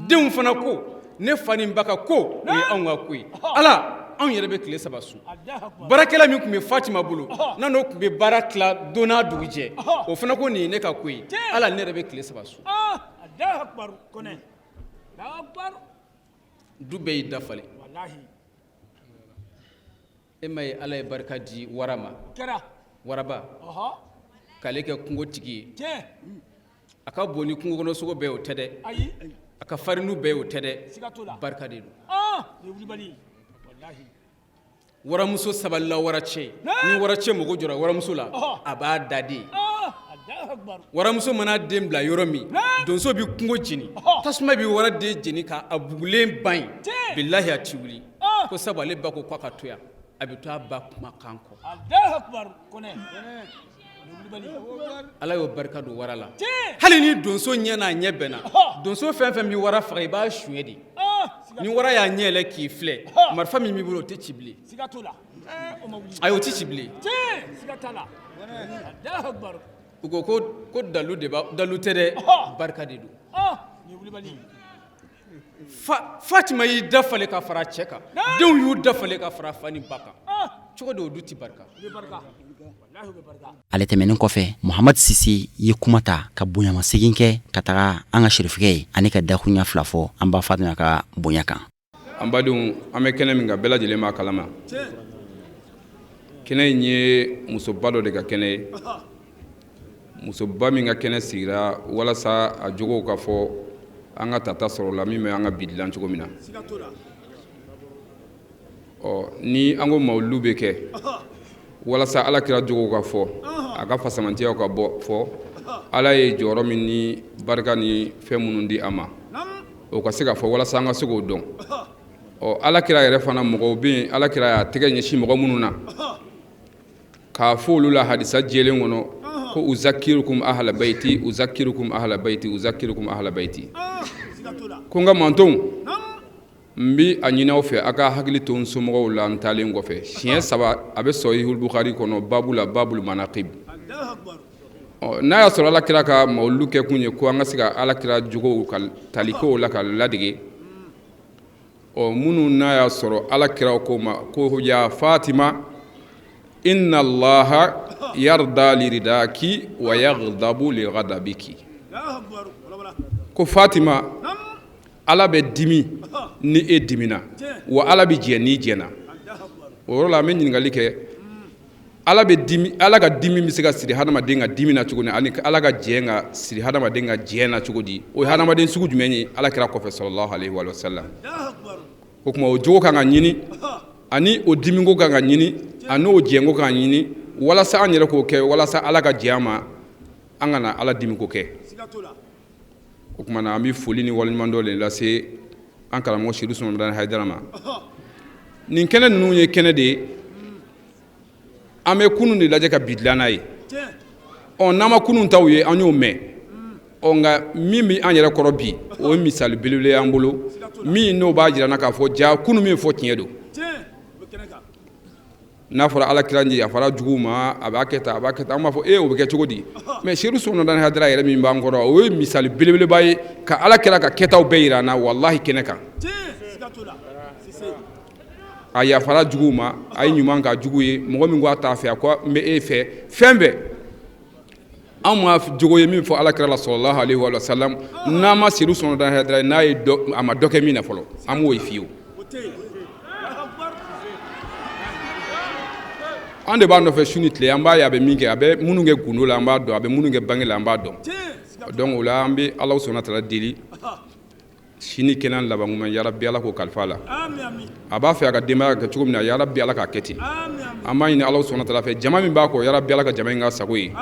S3: denw fana ko ne fa ni n ba ka ko o ye anw ka ko ye Ala anw yɛrɛ bɛ tile 3 sun
S4: Allahu Akbar.
S3: baarakɛla min tun bɛ Fatima bolo n'a n'o tun bɛ baara tila don n'a dugujɛ o fana ko nin ye ne ka ko ye Ala ne yɛrɛ bɛ tile 3 sun
S4: Allahu Akbar. Kɔnɛ. Allahu Akbar.
S3: du bɛɛ y'i dafali
S4: Wallahi.
S3: e ma ye Ala ye barika di wara ma
S4: Kɛra.
S3: waraba k'ale kɛ kungotigi ye
S4: Tiɲɛ.
S3: a ka bon ni kungo kɔnɔ sogo bɛɛ y'o tɛ dɛ
S4: Ayi.
S3: a ka farinu bɛɛ y'o tɛ dɛ
S4: Siga t'o la.
S3: barika de don
S4: Ni wulibali. Wallahi.
S3: waramuso sabalila wara cɛ ni wara cɛ mago jɔra waramuso la a b'a da de
S4: Allahu Akbar.
S3: waramuso mana den bila yɔrɔ min donso bi kungo jeni tasuma bi wara den jeni ka a bugulen ban yen bilahi a ti wuli ko sabu ale ba ko k'a ka to yan a bɛ to a ba kumakan kɔ
S4: Allahu Akbar. Kɔnɛ. Ni wulibali.
S3: Ala y'o barika don wara la
S4: Tiɲɛ.
S3: hali ni donso ɲɛ n'a ɲɛ bɛnna donso fɛn fɛn bi wara faga i b'a suɲɛ de
S4: Siga
S3: ni wara y'a ɲɛ yɛlɛ k'i filɛ marifa min b'i bolo o tɛ ci bilen
S4: Siga t'o la. O ma wuli.
S3: ayi o tɛ ci bilen
S4: Tiɲɛ. Siga t'a la. Allahu Akbar.
S3: u ko dalu de b'a dalu tɛ dɛ barika de don
S4: Ni wulibali.
S3: Fatima y'i dafale ka fara cɛ kan denw y'u dafale ka fara fa ni ba kan cogo de o du ti barika
S4: U bɛ barika. Wallahi u bɛ barika.
S2: ale tɛmɛnin kɔfɛ Muhamad Sise ye kuma ta ka bonyamasegin kɛ ka taga an ka sherifikɛ ye ani ka dakunya fila fɔ an ba Fatumata ka bonya kan.
S5: an badenw an bɛ kɛnɛ min kan bɛɛ lajɛlen b'a kalama kɛnɛ in ye musoba dɔ de ka kɛnɛ ye musoba min ka kɛnɛ sigira walasa a jogow ka fɔ an ka tata sɔrɔ la min bɛ an ka bi dilan cogo min na
S4: Siga t'o la.
S5: ni an ko mawulu bɛ kɛ walasa alakira jogow ka fɔ a ka fasamantiyaw ka bɔ fɔ ala ye jɔyɔrɔ min ni barika ni fɛn minnu di a ma o ka se ka fɔ walasa an ka se k'o dɔn alakira yɛrɛ fana mɔgɔw bɛ yen alakira y'a tɛgɛ ɲɛsin mɔgɔ minnu na k'a fɔ olu la hadisa jɛlen kɔnɔ ko uzakirukum ahla bayti uzakirukum ahla bayti uzakirukum ahla bayti ko n ka mantonw n bi a ɲini aw fɛ a ka hakili to n somɔgɔw la n taalen kɔfɛ siɲɛ 3 a bɛ sahihul bukhari kɔnɔ babu la babul manaqib n'a y'a sɔrɔ alakira ka mawulu kɛ kun ye ko an ka se ka alakira jogow ka talikow la ka ladege minnu n'a y'a sɔrɔ alakira ko ma ko ya Fatima inna allaha yarda liridaki wa yaghdabu li ghadabiki ko Fatima ala bɛ dimi ni e dimina wa ala bɛ jɛ ni jɛna o yɔrɔ la an bɛ ɲininkali kɛ ala ka dimi bɛ se ka siri hadamaden ka dimi na cogo di ani ala ka jɛ ka siri hadamaden ka jɛ na cogo di o ye hadamaden sugu jumɛn ye alakira kɔfɛ sallallahu alaihi wa sallam o kuma o jogo kan ka ɲini ani o dimiko kan ka ɲini ani o jɛnko kan ka ɲini walasa an yɛrɛ k'o kɛ walasa ala ka jɛ an ma an kana ala dimiko kɛ o kuma na an bɛ foli ni waleɲuman dɔ de lase an karamɔgɔ Seydou Soumaila Haidara ma nin kɛnɛ ninnu ye kɛnɛ de ye an bɛ kunun de lajɛ ka bi dilan n'a ye n'an ma kunun taw ye an y'o mɛn nka min bɛ an yɛrɛ kɔrɔ bi o ye misali belebele y'an bolo min n'o b'a jira n na k'a fɔ ja kunun min fɔ tiɲɛ don n'a fɔra alakira ɲɛ yafara jugu ma a b'a kɛ tan an b'a fɔ o bɛ kɛ cogo di mais Seydou Soumana Hadara yɛrɛ min b'an kɔrɔ o ye misali belebeleba ye ka alakira ka kɛtaw bɛɛ yira an na wallahi kɛnɛ kan a yafara jugu ma a ye ɲuman ka jugu ye mɔgɔ min ko a t'a fɛ a ko n bɛ e fɛ fɛn bɛɛ anw ma jogo ye min fɔ alakira la sallallahu alaihi wa sallam n'a ma Seydou Soumana Hadara n'a ye a ma dɔ kɛ min na fɔlɔ an b'o ye fiyewu an de b'a nɔfɛ su ni tile an b'a ye a bɛ min kɛ a bɛ minnu kɛ gundo la an b'a dɔn a bɛ minnu kɛ bange la an b'a dɔn donc o la an bɛ Alahu subahanahu wa taala deli sini kɛnɛ laban kuma ya Rabbi Ala k'o kalifa a la a b'a fɛ a ka denbaya kɛ cogo min na ya Rabbi Ala k'a kɛ ten an b'a ɲini Alahu subahanahu wa taala fɛ jama min b'a kɔ ya Rabbi Ala ka jama in k'a sago ye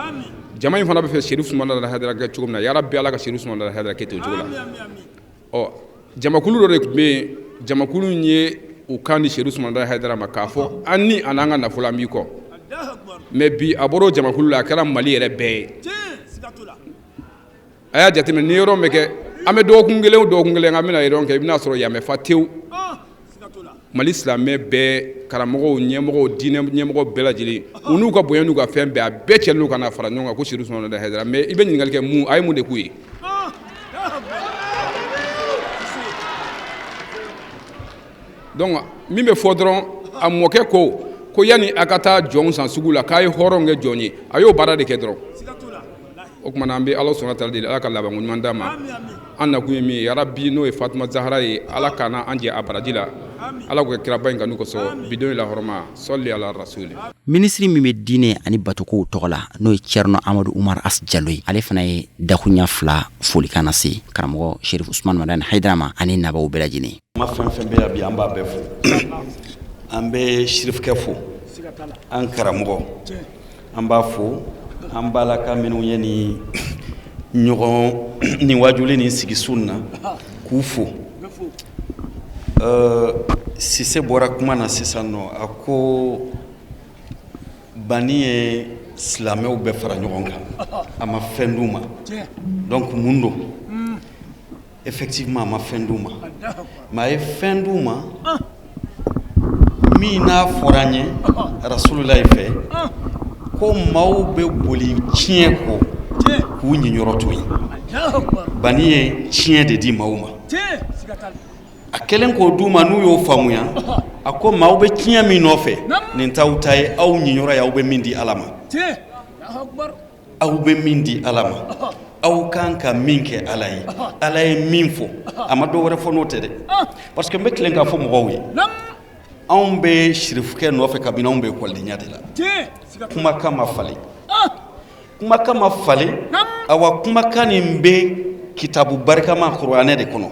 S5: jama in fana bɛ fɛ Seydou Soumana Hadara kɛ cogo min na ya Rabbi Ala ka Seydou Soumana Hadara kɛ ten o cogo la jamakulu dɔ de tun bɛ yen jamakulu in ye u kan di Seydou Soumana Hadara ma k'a fɔ an ni a n'an ka nafolo an b'i kɔ mais bi a bɔra o jamakulu la a kɛra Mali yɛrɛ bɛɛ ye a y'a jateminɛ ni yɔrɔ bɛ kɛ an bɛ dɔgɔkun kelen o dɔgɔkun kelen an bɛna yɔrɔ kɛ i bɛna sɔrɔ yamɛfa tewu Mali silamɛ bɛɛ karamɔgɔw ɲɛmɔgɔw diinɛ ɲɛmɔgɔ bɛɛ lajɛlen u n'u ka bonya n'u ka fɛn bɛɛ a bɛɛ cɛlen don ka na fara ɲɔgɔn kan ko Seydou Soumana Hadara mais i bɛ ɲininkali kɛ mun a ye mun de k'u ye donc min bɛ fɔ dɔrɔn a mɔkɛ ko yani a ka taa jɔnw san sugu la k'a ye hɔrɔnw kɛ jɔn ye a y'o baara de kɛ dɔrɔn o tuma an bɛ Alahu subahanahu wa taala deli Ala ka laban ko ɲuman d'a ma an nakun ye min ye ya Rabbi n'o ye Fatumata Zahara ye Ala kana an jɛ a baraji la Ala k'o kɛ kiraba in kanu kosɔn bidon la hɔrɔma sɔli ala rasuli
S2: minisiri min bɛ diinɛ ani batokow tɔgɔ la n'o ye Thierno Amadou Umar As Jalo ye ale fana ye dakuɲa 2 folikan lase karamɔgɔ Cherif Ousmane Madani Haidara ma ani nabaw bɛɛ lajɛlen
S1: ma fɛn fɛn bɛ yan bi an b'a bɛɛ fo an bɛ Cherifkɛ fo an karamɔgɔ an b'a fo an balaka minnu ye ni ɲɔgɔn ni wajuli ni sigi sun na k'u fo Sise bɔra kuma na sisan nɔ a ko bani ye silamɛw bɛɛ fara ɲɔgɔn kan a ma fɛn d'u ma donc mun don effectivement a ma fɛn d'u ma mais a ye fɛn d'u ma min n'a fɔra an ye Rasululahi fɛ ko maaw bɛ boli tiɲɛ kɔ k'u ɲiɲɔrɔ to yen bani ye tiɲɛ de di maaw ma a kɛlen k'o d'u ma n'u y'o faamuya a ko maaw bɛ tiɲɛ min nɔfɛ nin t'aw ta ye aw ɲiɲɔrɔ ye aw bɛ min di Ala ma aw bɛ min di Ala ma aw kan ka min kɛ Ala ye Ala ye min fɔ a ma dɔ wɛrɛ fɔ n'o tɛ dɛ parce que n bɛ tilen k'a fɔ mɔgɔw ye anw bɛ Cherifkɛ nɔfɛ kabini anw bɛ ekɔlidenya de la kumakan ma falen kumakan ma falen awa kumakan nin bɛ kitabu barikama kuranɛ de kɔnɔ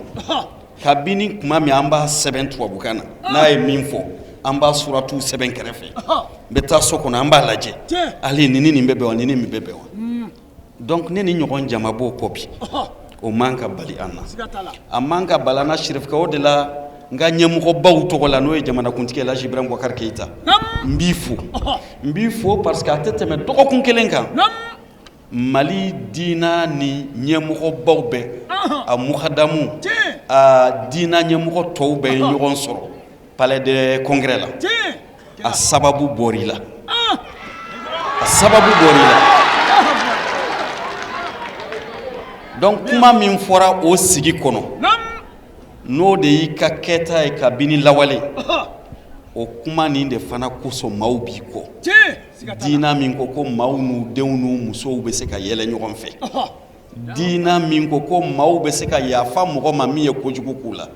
S1: kabini kuma min an b'a sɛbɛn tubabukan na n'a ye min fɔ an b'a suratu sɛbɛn kɛrɛfɛ n bɛ taa so kɔnɔ an b'a lajɛ ale ni nin bɛ bɛn wa ni nin bɛ bɛn wa donc ne ni ɲɔgɔn jama b'o kɔ bi o man ka bali an na a man ka bali an na Cherifkɛ o de la n ka ɲɛmɔgɔbaw tɔgɔ la n'o ye jamanakuntigi Elhaji Ibrahim Boubacar Keita n b'i fo parce que a tɛ tɛmɛ dɔgɔkun kelen kan Mali diina ni ɲɛmɔgɔbaw bɛɛ a mukadamu a diina ɲɛmɔgɔ tɔw bɛɛ ye ɲɔgɔn sɔrɔ palais de congrès la a sababu bɔr'i la donc kuma min fɔra o sigi kɔnɔ n'o de y'i ka kɛta ye kabini lawale o kuma nin de fana kosɔn maaw b'i kɔ diina min ko maaw n'u denw n'u musow bɛ se ka yɛlɛ ɲɔgɔn fɛ diina min ko maaw bɛ se ka yafa mɔgɔ ma min ye kojugu k'u la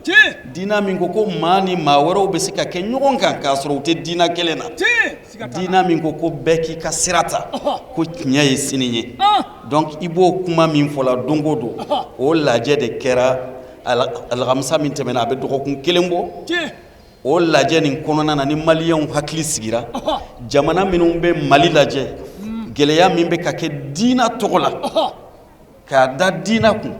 S1: diina min ko maa ni maa wɛrɛw bɛ se ka kɛ ɲɔgɔn kan k'a sɔrɔ u tɛ diina kelen na diina min ko bɛɛ k'i ka sira ta ko tiɲɛ ye sini ye donc i b'o kuma min fɔla don o don o lajɛ de kɛra alamisa min tɛmɛna a bɛ dɔgɔkun kelen bɔ o lajɛ nin kɔnɔna na ni maliyɛnw hakili sigira jamana minnu bɛ Mali lajɛ gɛlɛya min bɛ ka kɛ diina tɔgɔ la k'a da diina kun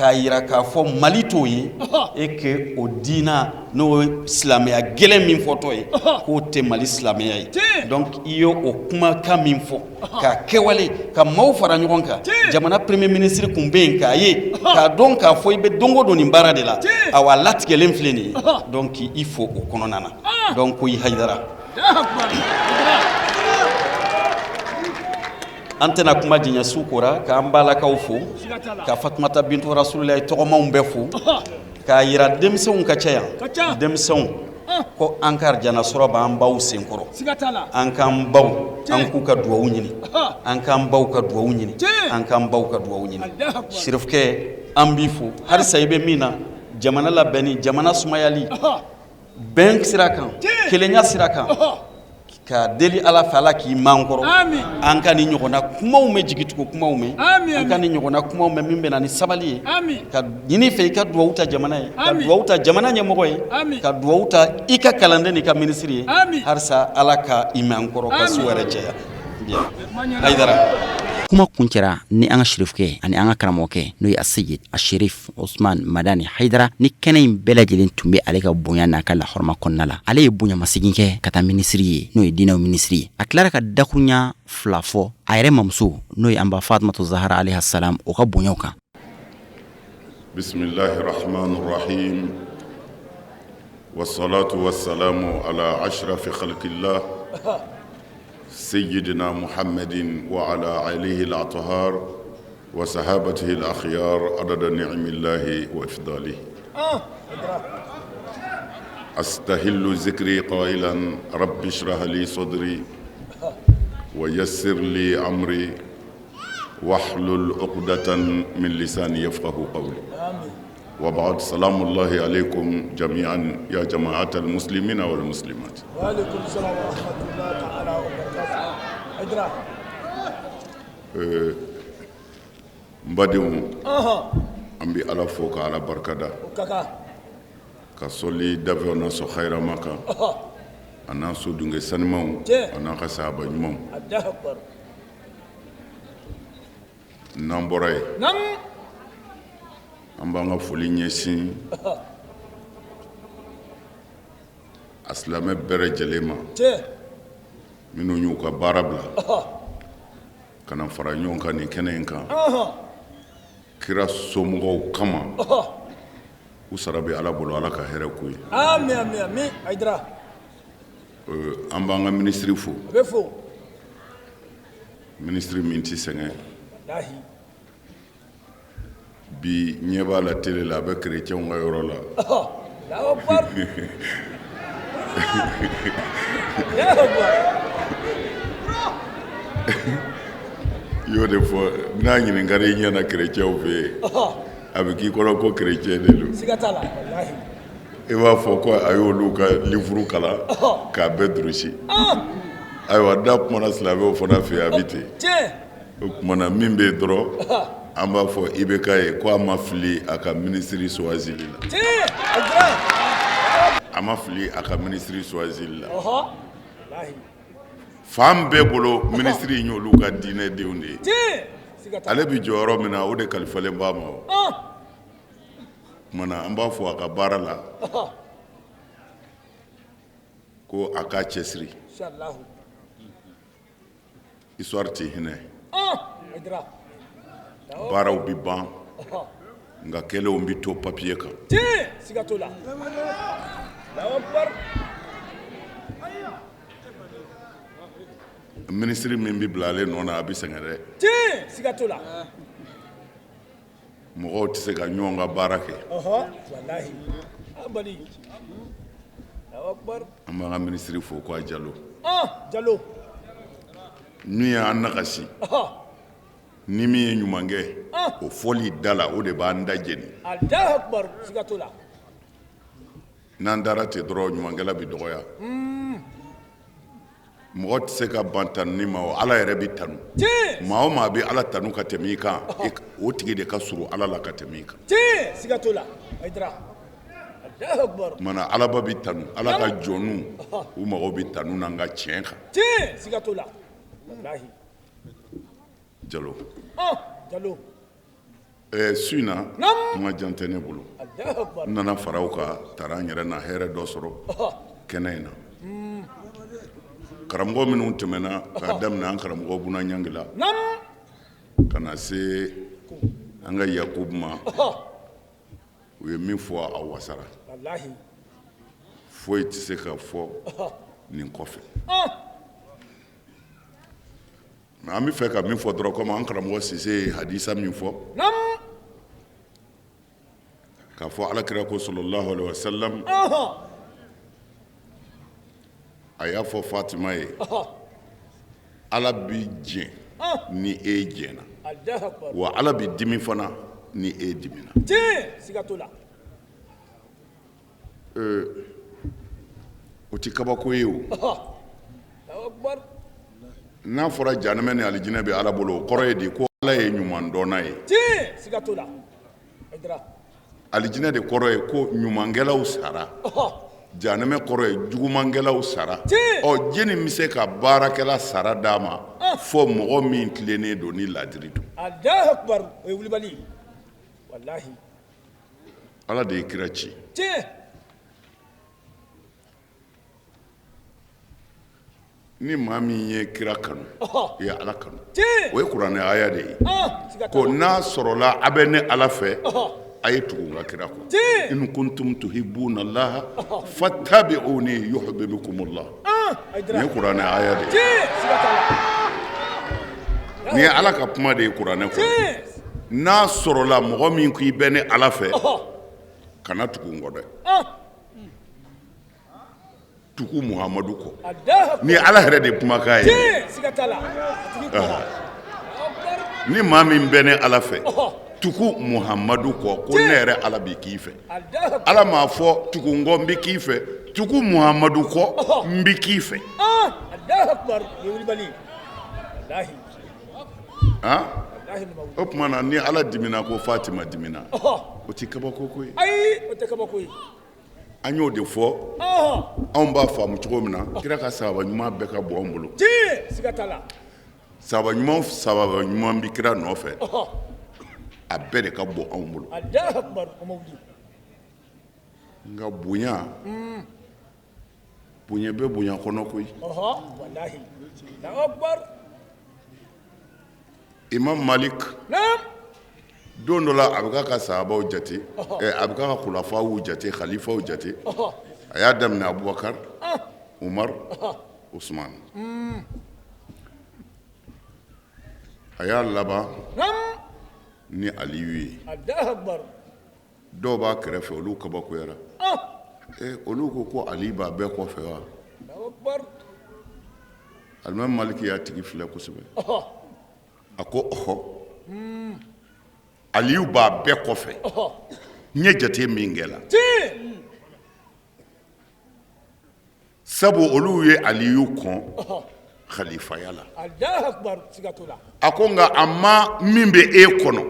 S1: k'a yira k'a fɔ Mali t'o ye et que o diina n'o ye silamɛya gɛlɛn min fɔtɔ ye k'o tɛ Mali silamɛya ye donc i ye o kumakan min fɔ k'a kɛwale ka maaw fara ɲɔgɔn kan jamana premier ministre kun bɛ yen k'a ye k'a dɔn k'a fɔ i bɛ don o don nin baara de la awa latigɛlen filɛ nin ye donc i fo o kɔnɔna na donc ko i Hayidara an tɛna kuma jiɲɛ su kora k'an balakaw fo ka Fatumata Bintu Rasulilahi tɔgɔmanw bɛɛ fo k'a yira denmisɛnw ka ca yan denmisɛnw ko an ka arijana sɔrɔ b'an baw senkɔrɔ an k'an baw an k'u ka duwawu ɲini an k'an baw ka duwawu ɲini an k'an baw ka duwawu ɲini Sherifukɛ an b'i fo halisa i bɛ min na jamana labɛnni jamana sumayali bɛn sira kan kelenya sira kan ka deli Ala fɛ Ala k'i man kɔrɔ an ka ni ɲɔgɔnna kumaw mɛn jigitugu kumaw mɛn an ka ni ɲɔgɔnna kumaw mɛn min bɛ na ni sabali ye ka ɲini fɛ i ka duwawu ta jamana ye ka duwawu ta jamana ɲɛmɔgɔ ye ka duwawu ta i ka kalanden n'i ka minisiri ye halisa Ala ka i man kɔrɔ ka su wɛrɛ cɛya Hayidara
S2: kuma kuncɛra ni an ka Sherifukɛ ani an ka karamɔgɔkɛ n'o ye Aseyid Asherif Osman Madani Hayidara ni kɛnɛ in bɛɛ lajɛlen tun bɛ ale ka bonya n'a ka lahɔrɔma kɔnɔna la ale ye bonyamasegin kɛ ka taa minisiri ye n'o ye diinɛw minisiri ye a tilara ka dakuruɲa fila fɔ a yɛrɛ mamuso n'o ye anba Fatumata Zahara alayha salam o ka bonyaw kan
S6: Bismillahirrahmanirrahim wassalatu wassalamu ala ashrafi khalqillah سيدنا محمد وعلى آله الأطهار وصحابته الأخيار عدد نعم الله وإفضاله أستهل ذكري قائلا رب اشرح لي صدري ويسر لي أمري واحلل عقدة من لساني يفقه قولي وبعد سلام الله عليكم جميعا يا جماعة المسلمين والمسلمات.
S4: وعليكم السلام ورحمة الله تعالى وبركاته. إدراك.
S6: مبادئ أمبي على فوق على بركة. كسولي دافعنا سخيرا مكا. أنا سودونغ سنمو. أنا خسابة نمو. نمبراي. نم. an b'an ka foli ɲɛsin a silamɛ bɛɛ lajɛlen ma minnu y'u ka baara bila ka na fara ɲɔgɔn kan nin kɛnɛ in kan kira somɔgɔw kama u sara bɛ Ala bolo Ala ka hɛrɛ k'u ye
S4: amin amin amin Hayidara
S6: an b'an ka minisiri fo
S4: a bɛ fo
S6: minisiri min tɛ sɛgɛn bi ɲɛ b'a la télé la a bɛ chrétienw ka yɔrɔ la y'o de fɔ n'a ɲininkara i ɲɛna chrétienw fɛ yen a bɛ k'i kɔnɔ ko chrétien de don siga t'a la i b'a fɔ ko a y'olu ka livre kalan k'a bɛɛ durusi ayiwa n'a kumana silamɛw fana fɛ yen a bɛ ten o kumana min bɛ yen dɔrɔn an b'a fɔ IBK ye ko a ma fili a ka minisiri choisili la a ma fili a ka minisiri choisili la fan bɛɛ bolo minisiri in y'olu ka diinɛ denw de ye ale bi jɔ yɔrɔ min na o de kalifalen b'a ma o kumana an b'a fɔ a ka baara la ko a k'a cɛsiri histoire tɛ hinɛ baaraw bi ban nka kɛlɛw bi to papier kan
S4: siga t'o la
S6: minisiri min bi bila ale nɔ na a bi sɛgɛn dɛ
S4: siga t'o la
S6: mɔgɔw tɛ se ka ɲɔgɔn ka baara kɛ
S4: walahi abali
S6: an b'an ka minisiri fo ko a Jalo
S4: Jalo
S6: min y'an nagasi ni min ye ɲuman kɛ o fɔli da la o de b'an da jeni
S4: Allahu Akbar siga t'o la
S6: n'an dara ten dɔrɔn ɲumankɛla bi dɔgɔya mɔgɔ tɛ se ka ban tanuni ma o Ala yɛrɛ bi tanu maa o maa bɛ Ala tanu ka tɛmɛ i kan o tigi de ka surun Ala la ka tɛmɛ i kan
S4: siga t'o la Hayidara Allahu Akbar
S6: mana Alaba bi tanu Ala ka jɔnnu u mago bi tanu n'an ka tiɲɛ kan
S4: siga t'o la wallahi
S6: Jalo
S4: Jalo
S6: su in na kuma jan tɛ ne bolo n nana fara o kan taara n yɛrɛ na hɛrɛ dɔ sɔrɔ kɛnɛ in na karamɔgɔ minnu tɛmɛna k'a daminɛ an karamɔgɔ Buna Ɲankila ka na se an ka Yakubu ma u ye min fɔ a wasara foyi tɛ se ka fɔ nin kɔfɛ mais an bɛ fɛ ka min fɔ dɔrɔn komi an karamɔgɔ Sise ye hadisa min fɔ k'a fɔ alakira ko sallallahu alaihi wa sallam a y'a fɔ Fatima ye Ala bi jɛn ni e jɛnna wa Ala bi dimi fana ni e dimina o ti kabako ye o n'a fɔra jahanɛmɛ ni alijinɛ bɛ Ala bolo o kɔrɔ ye di ko Ala ye ɲuman dɔnna ye alijinɛ de kɔrɔ ye ko ɲumankɛlaw sara jahanɛmɛ kɔrɔ ye jugumangɛlaw sara ɔ jeni bɛ se ka baarakɛla sara d'a ma fɔ mɔgɔ min tilennen don ni ladiri don Ala de ye kira ci ni maa min ye kira kanu o ye Ala kanu o ye kuranɛ aya de ye ko n'a sɔrɔla a bɛ ne Ala fɛ a ye tugu n ka kira kɔ in kuntum tuhibbuna Allaha fattabi'uni yuhibbukumullah nin ye kuranɛ aya de ye nin ye Ala ka kuma de ye kuranɛ kɔnɔ n'a sɔrɔla mɔgɔ min ko i bɛ ne Ala fɛ kana tugu n kɔ dɛ tugu Muhamadu kɔ ni Ala yɛrɛ de kumakan ye ni maa min bɛ ne Ala fɛ tugu Muhamadu kɔ ko ne yɛrɛ Ala b'i k'i fɛ Ala m'a fɔ tugu n kɔ n bɛ k'i fɛ tugu Muhamadu kɔ n bɛ k'i fɛ o tuma na ni Ala dimina ko Fatima dimina o ti kabako ko ye an y'o de fɔ anw b'a faamu cogo min na kira ka sababa ɲuman bɛɛ ka bɔ anw bolo sababa ɲuman bi kira nɔfɛ a bɛɛ de ka bɔ anw bolo nka bonya bɛ bonya kɔnɔ koyi Imam Malik don dɔ la a bɛ ka sahabaw jate a bɛ ka khulafaw jate khalifaw jate a y'a daminɛ Abubakar Umar Usman a y'a laban ni Aliyu ye dɔw b'a kɛrɛfɛ olu kabakoyara olu ko Ali b'a bɛɛ kɔfɛ wa Alimami Maliki y'a tigi filɛ kosɛbɛ a ko ɔhɔ Aliyu b'a bɛɛ kɔfɛ n ye jate min kɛ la sabu olu ye Aliyu kɔn khalifaya la a ko nka a ma min bɛ e kɔnɔ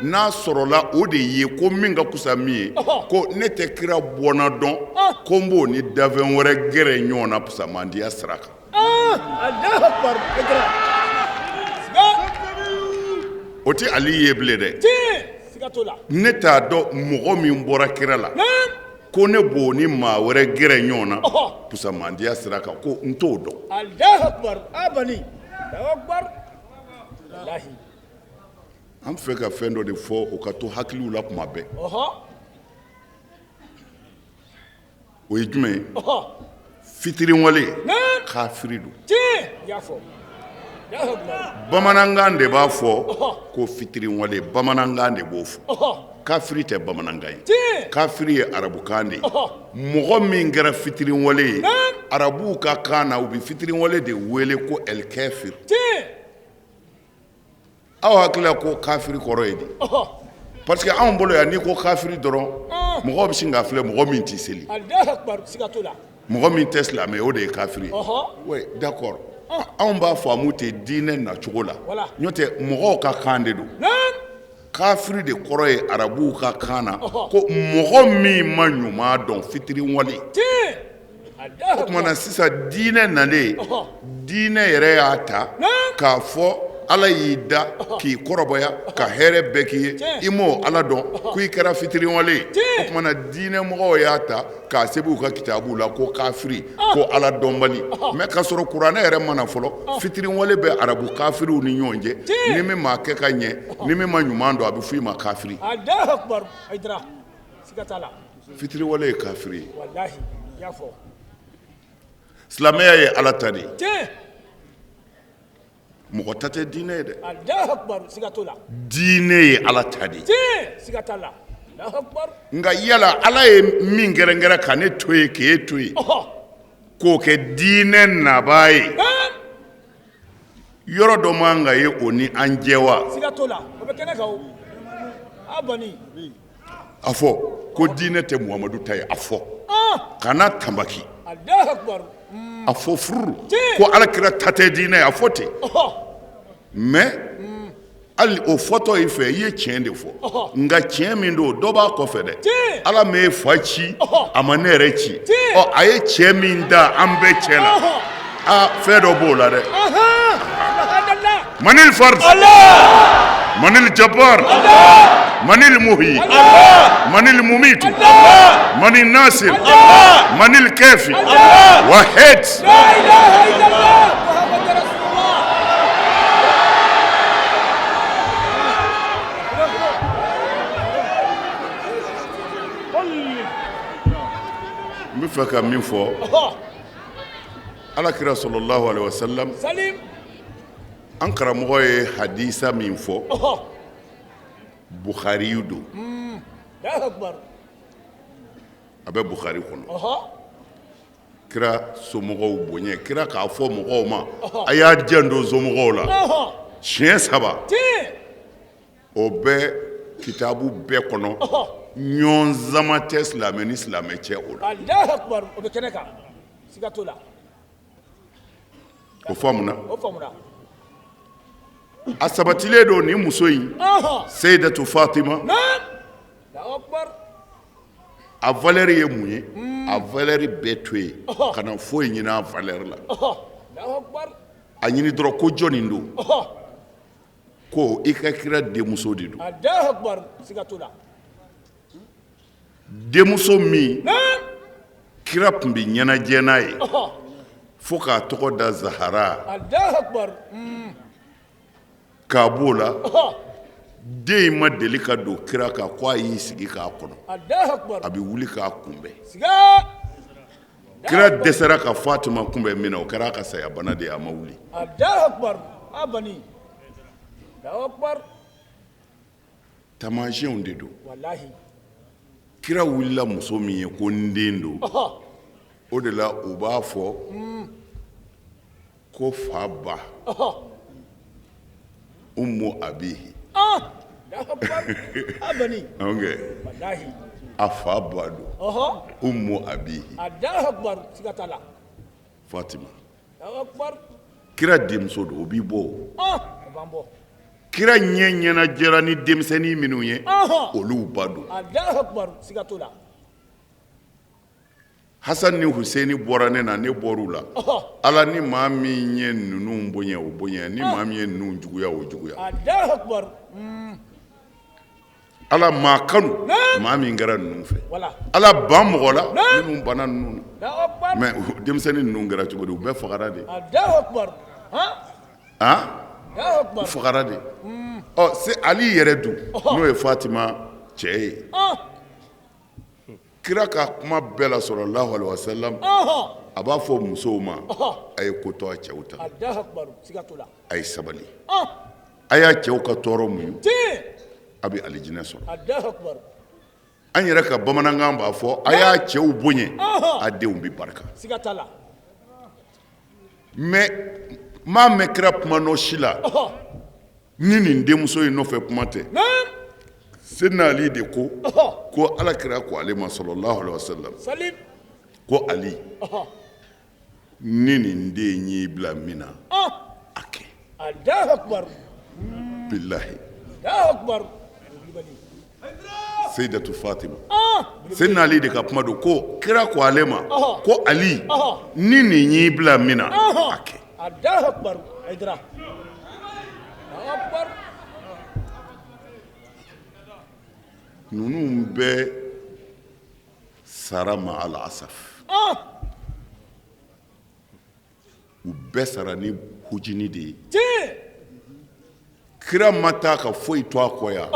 S6: n'a sɔrɔla o de ye ko min ka kusa min ye ko ne tɛ kira bɔnna dɔn ko n b'o ni dafɛn wɛrɛ gɛrɛ ɲɔgɔn na pusamandiya sira kan o tɛ Ali ye bilen dɛ ne t'a dɔn mɔgɔ min bɔra kira la ko ne b'o ni maa wɛrɛ gɛrɛ ɲɔgɔn na pusamandiya sira kan ko n t'o dɔn an fɛ ka fɛn dɔ de fɔ o ka to hakiliw la kuma bɛɛ o ye jumɛn ye fitiriwale kafiri don bamanankan de b'a fɔ ko fitiriwale bamanankan de b'o fɔ kafiri tɛ bamanankan ye kafiri ye arabukan de ye mɔgɔ min kɛra fitiriwale ye arabuw ka kan na u bɛ fitiriwale de wele ko el kafir aw hakilila ko kafiri kɔrɔ ye di parce que anw bolo yan n'i ko kafiri dɔrɔn mɔgɔ bɛ sin k'a filɛ mɔgɔ min tɛ seli mɔgɔ min tɛ silamɛ o de ye kafiri ye oui d'accord anw b'a faamu ten diinɛ nacogo la n'o tɛ mɔgɔw ka kan de don kafiri de kɔrɔ ye arabuw ka kan na ko mɔgɔ min ma ɲuman dɔn fitiriwale o tuma na sisan diinɛ nalen diinɛ yɛrɛ y'a ta k'a fɔ ala y'i da k'i kɔrɔbɔya ka hɛrɛ bɛɛ k'i ye i m'o ala dɔn ko i kɛra fitiriwale ye o tumana diinɛ mɔgɔw y'a ta k'a sɛbɛn u ka kitabu la ko kafiri ko ala dɔnbali mais k'a sɔrɔ kuranɛ yɛrɛ mana fɔlɔ fitiriwale bɛ arabu kafiriw ni ɲɔgɔn cɛ ni min m'a kɛ ka ɲɛ ni min ma ɲuman dɔn a bɛ fɔ i ma kafiri
S4: Allahu akbar Haidara siga t'a la
S6: fitiriwale ye kafiri ye
S4: wallahi i y'a fɔ
S6: silamɛya ye ala ta de ye
S4: tiɲɛ
S6: mɔgɔ ta tɛ diinɛ ye dɛ
S4: Allahu akbar siga t'o la
S6: diinɛ ye ala ta de ye
S4: tiɲɛ siga t'a la Allahu akbar
S6: nka yala ala ye min gɛrɛngɛrɛ ka ne to yen k'e to yen k'o kɛ diinɛ nabaa ye yɔrɔ dɔ man ka ye o ni an jɛ wa
S4: siga t'o la o bɛ kɛnɛ kan o a bani
S6: a fɔ ko diinɛ tɛ muhamadu ta ye a fɔ kana tanbaki
S4: Allahu akbar
S6: a fɔ furu ko alakira ta tɛ diinɛ ye a fɔ ten mais hali o fɔtɔ i fɛ i ye tiɲɛ de fɔ nka tiɲɛ min don dɔ b'a kɔfɛ dɛ ala m'e fa ci a ma ne yɛrɛ ci a ye tiɲɛ min da an bɛɛ cɛ la fɛn dɔ b'o la dɛ manil fard manil jabbar manil muhi manil mumit manil nasir manil kafi wahid
S4: la ilaha illallah muhammadur rasulullah
S6: n bɛ fɛ ka min fɔ alakira sallallahu alaihi wasallam
S4: salim
S6: an karamɔgɔ ye hadisa min fɔ bukhariyu don
S4: Allahu akbar
S6: a bɛ bukhari kɔnɔ kira somɔgɔw bonya kira k'a fɔ mɔgɔw ma a y'a diyan don somɔgɔw la siɲɛ 3 o bɛ kitabu bɛɛ kɔnɔ ɲɔn zama tɛ silamɛ ni silamɛ cɛ o la
S4: Allahu akbar o bɛ kɛnɛ kan siga t'o la
S6: o faamuna
S4: o faamuna
S6: a sabatilen don ni muso in Seyidatu Fatima
S4: Allahu akbar
S6: a valeur ye mun ye a valeur bɛɛ to yen ka na foyi ɲini a valeur la
S4: Allahu akbar
S6: a ɲini dɔrɔn ko jɔnni don ko i ka kira denmuso de don
S4: Allahu akbar siga t'o la
S6: denmuso min kira tun bɛ ɲɛnajɛ n'a ye fo k'a tɔgɔ da Zahara
S4: Allahu akbar
S6: k'a b'o la den in ma deli ka don kira kan ko a y'i sigi k'a kɔnɔ
S4: Allahu akbar
S6: a bɛ wuli k'a kunbɛn
S4: siga
S6: kira dɛsɛra ka Fatima kunbɛn min na o kɛra a ka saya bana de ye a ma wuli
S4: Allahu akbar a bani Allahu akbar
S6: taamasiyɛnw de don
S4: wallahi
S6: kira wulila muso min ye ko n den don o de la u b'a fɔ ko fa ba ummu abihi
S4: Allahu akbar a bani wallahi
S6: a fa ba don ummu abihi
S4: Allahu akbar siga t'a la
S6: Fatima
S4: Allahu akbar
S6: kira denmuso don o b'i bɔ
S4: o b'an bɔ
S6: kira ɲɛ ɲɛnajɛra ni denmisɛnnin minnu ye olu ba don
S4: Allahu akbar siga t'o la
S6: Hasan ni Huseini bɔra ne na ne bɔr'u la ala ni maa min ye ninnu bonya o bonya ni maa min ye ninnu juguya o juguya
S4: Allahu akbar
S6: ala maa kanu maa min kɛra ninnu fɛ
S4: wala
S6: ala ban mɔgɔ la minnu banna ninnu na
S4: Allahu akbar
S6: mais denmisɛnnin ninnu kɛra cogo di u bɛɛ fagara de
S4: Allahu akbar Allahu akbar
S6: u fagara de se Ali yɛrɛ dun n'o ye Fatima cɛ ye kira ka kuma bɛɛ la sallallahu alaihi wasallam a b'a fɔ musow ma a ye ko to a cɛw ta
S4: Allahu akbar siga t'o la
S6: a ye sabali a y'a cɛw ka tɔɔrɔ muɲu a bɛ alijinɛ sɔrɔ
S4: Allahu akbar
S6: an yɛrɛ ka bamanankan b'a fɔ a y'a cɛw bonya a denw bɛ barika
S4: siga t'a la
S6: mais maa mɛn kira kuma nɔ si la ni nin denmuso in nɔfɛ kuma tɛ Seydina Ali de ko ala kira ko ale ma sallallahu alaihi wasallam
S4: salim
S6: ko Ali ni nin den y'i bila min na a kɛ
S4: Allahu akbar
S6: bilahi
S4: Allahu akbar
S6: Seyidatu Fatima Seydina Ali de ka kuma don ko kira ko ale ma ko Ali ni nin y'i bila min na a kɛ
S4: Allahu akbar Haidara
S6: ninnu bɛɛ sara ma al asaf u bɛɛ sara ni hujini de ye kira ma taa ka foyi to a kɔ yan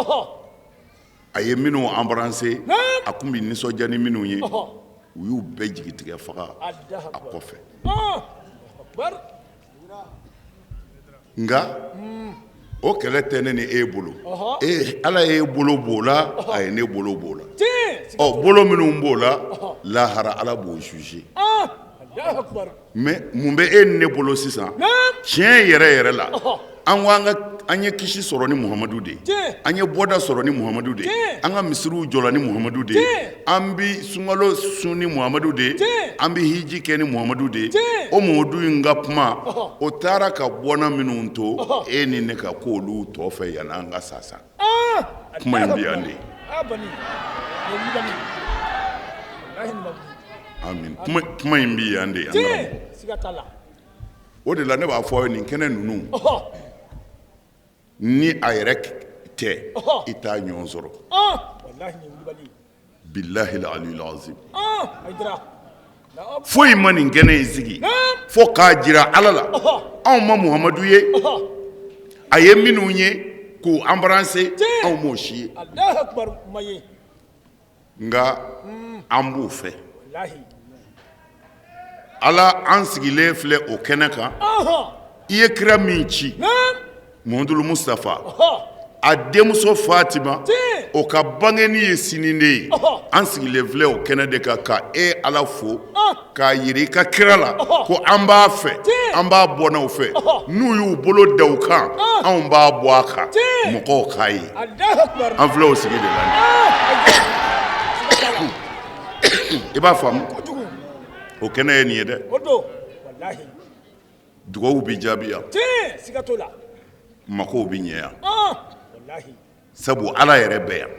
S6: a ye minnu embrasser a kun bɛ nisɔndiya ni minnu ye u y'u bɛɛ jigitigɛ faga a kɔfɛ nka o kɛlɛ tɛ ne ni e bolo ala ye bolo b'o la a ye ne bolo b'o la bolo minnu b'o la lahara ala b'o juger mais mun bɛ e ni ne bolo sisan tiɲɛ yɛrɛ yɛrɛ la an ye kisi sɔrɔ ni muhamadu de ye an ye bɔda sɔrɔ ni muhamadu de ye an ka misiriw jɔla ni muhamadu de ye an bi sunkalo sun ni muhamadu de ye an bi hiji kɛ ni muhamadu de ye o muhamadu in ka kuma o taara ka bɔna minnu to e ni ne ka k'olu tɔ fɛ yanni an ka sasa kuma in bi yan de amin kuma in bi yan de o de la ne b'a fɔ aw ye nin kɛnɛ ninnu ni a yɛrɛ tɛ i t'a ɲɔgɔn sɔrɔ billahi al-aliyyil azim foyi ma nin kɛnɛ in sigi fo k'a jira ala la anw ma muhamadu ye a ye minnu ye k'u embrasser anw m'o si ye nka an b'o fɛ ala an sigilen filɛ o kɛnɛ kan i ye kira min ci muhamadu mustafa a denmuso fatima o ka bangeni ye sini de ye an sigilen filɛ o kɛnɛ de kan ka e ala fo k'a yira i ka kira la ko an b'a fɛ an b'a bɔ n'aw fɛ n'u y'u bolo da u kan anw b'a bɔ a kan mɔgɔw k'a ye an filɛ o sigi de la i b'a faamu o kɛnɛ ye nin ye dɛ dugawu bɛ jaabi yan makow bɛ ɲɛ yan sabu ala yɛrɛ bɛ yan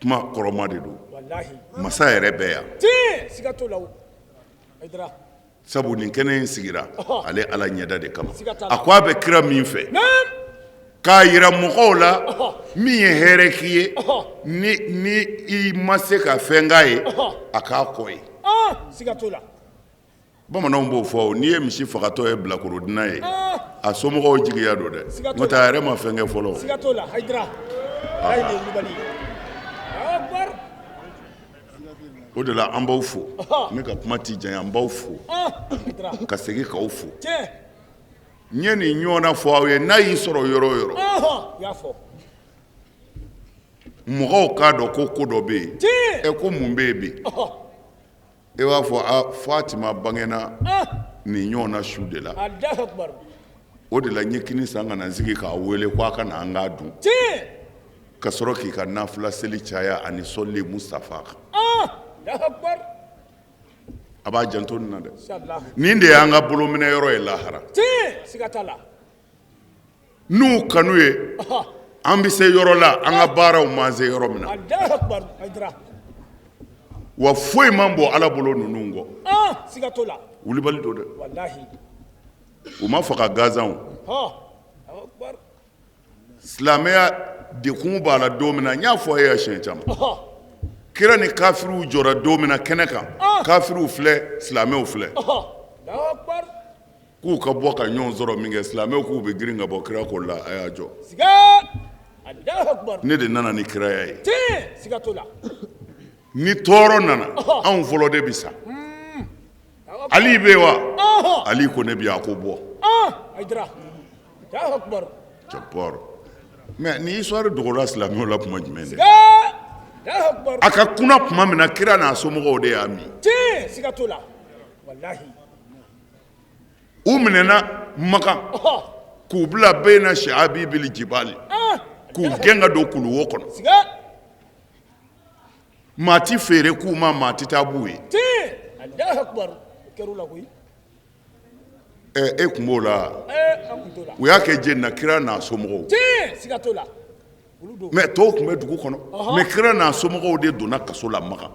S6: kuma kɔrɔma de don masa yɛrɛ bɛ yan sabu nin kɛnɛ in sigira ale ala ɲɛda de kama a ko a bɛ kira min fɛ k'a yira mɔgɔw la min ye hɛrɛ k'i ye ni i ma se ka fɛn k'a ye a k'a kɔ ye bamananw b'o fɔ n'i ye misi fagatɔ ye bilakorodina ye a somɔgɔw jigiya don dɛ n'o tɛ a yɛrɛ ma fɛn kɛ fɔlɔ o de la an b'aw fo ne ka kuma ti janya an b'aw fo ka segin k'aw fo n ye nin ɲɔgɔnna fɔ aw ye n'a y'i sɔrɔ yɔrɔ o yɔrɔ mɔgɔw k'a dɔn ko dɔ bɛ yen ko mun bɛ yen bi e b'a fɔ fatima bangena nin ɲɔgɔnna su de la o de la n ye kini san ka na n sigi k'a wele ko a ka na an k'a dun ka sɔrɔ k'i ka nafila seli caya ani sɔli mustafa kan a b'a janto nin na dɛ nin de y'an ka bolominɛ yɔrɔ ye lahara n'u kanu ye an bɛ se yɔrɔ la an ka baaraw ma se yɔrɔ min na wa foyi man bɔ ala bolo ninnu kɔ wulibali don dɛ u ma faga gazan silamɛya dekun b'a la don min na n y'a fɔ e ye siɲɛ caman kira ni kafiriw jɔra don min na kɛnɛ kan kafiriw filɛ silamɛw filɛ k'u ka bɔ ka ɲɔgɔn sɔrɔ min kɛ silamɛw k'u bɛ girin ka bɔ kira ko la a y'a jɔ ne de nana ni kiraya ye ni tɔɔrɔ nana anw fɔlɔ de bi sa ali bɛ wa ali ko ne bi a ko bɔ cɛpɔrɔ mɛ ni histoire dogola silamɛw la kuma jumɛn dɛ a ka kunna tuma min na kira n'a somɔgɔw de y'a min u minɛna Makan k'u bila bɛyina Sha'abi bil jibali k'u gɛn ka don kuluwo kɔnɔ maa ti feere k'u ma maa ti taa b'u ye e kun b'o la u y'a kɛ jeni na kira n'a somɔgɔw mɛ tɔw tun bɛ dugu kɔnɔ mɛ kira n'a somɔgɔw de donna kaso la Makan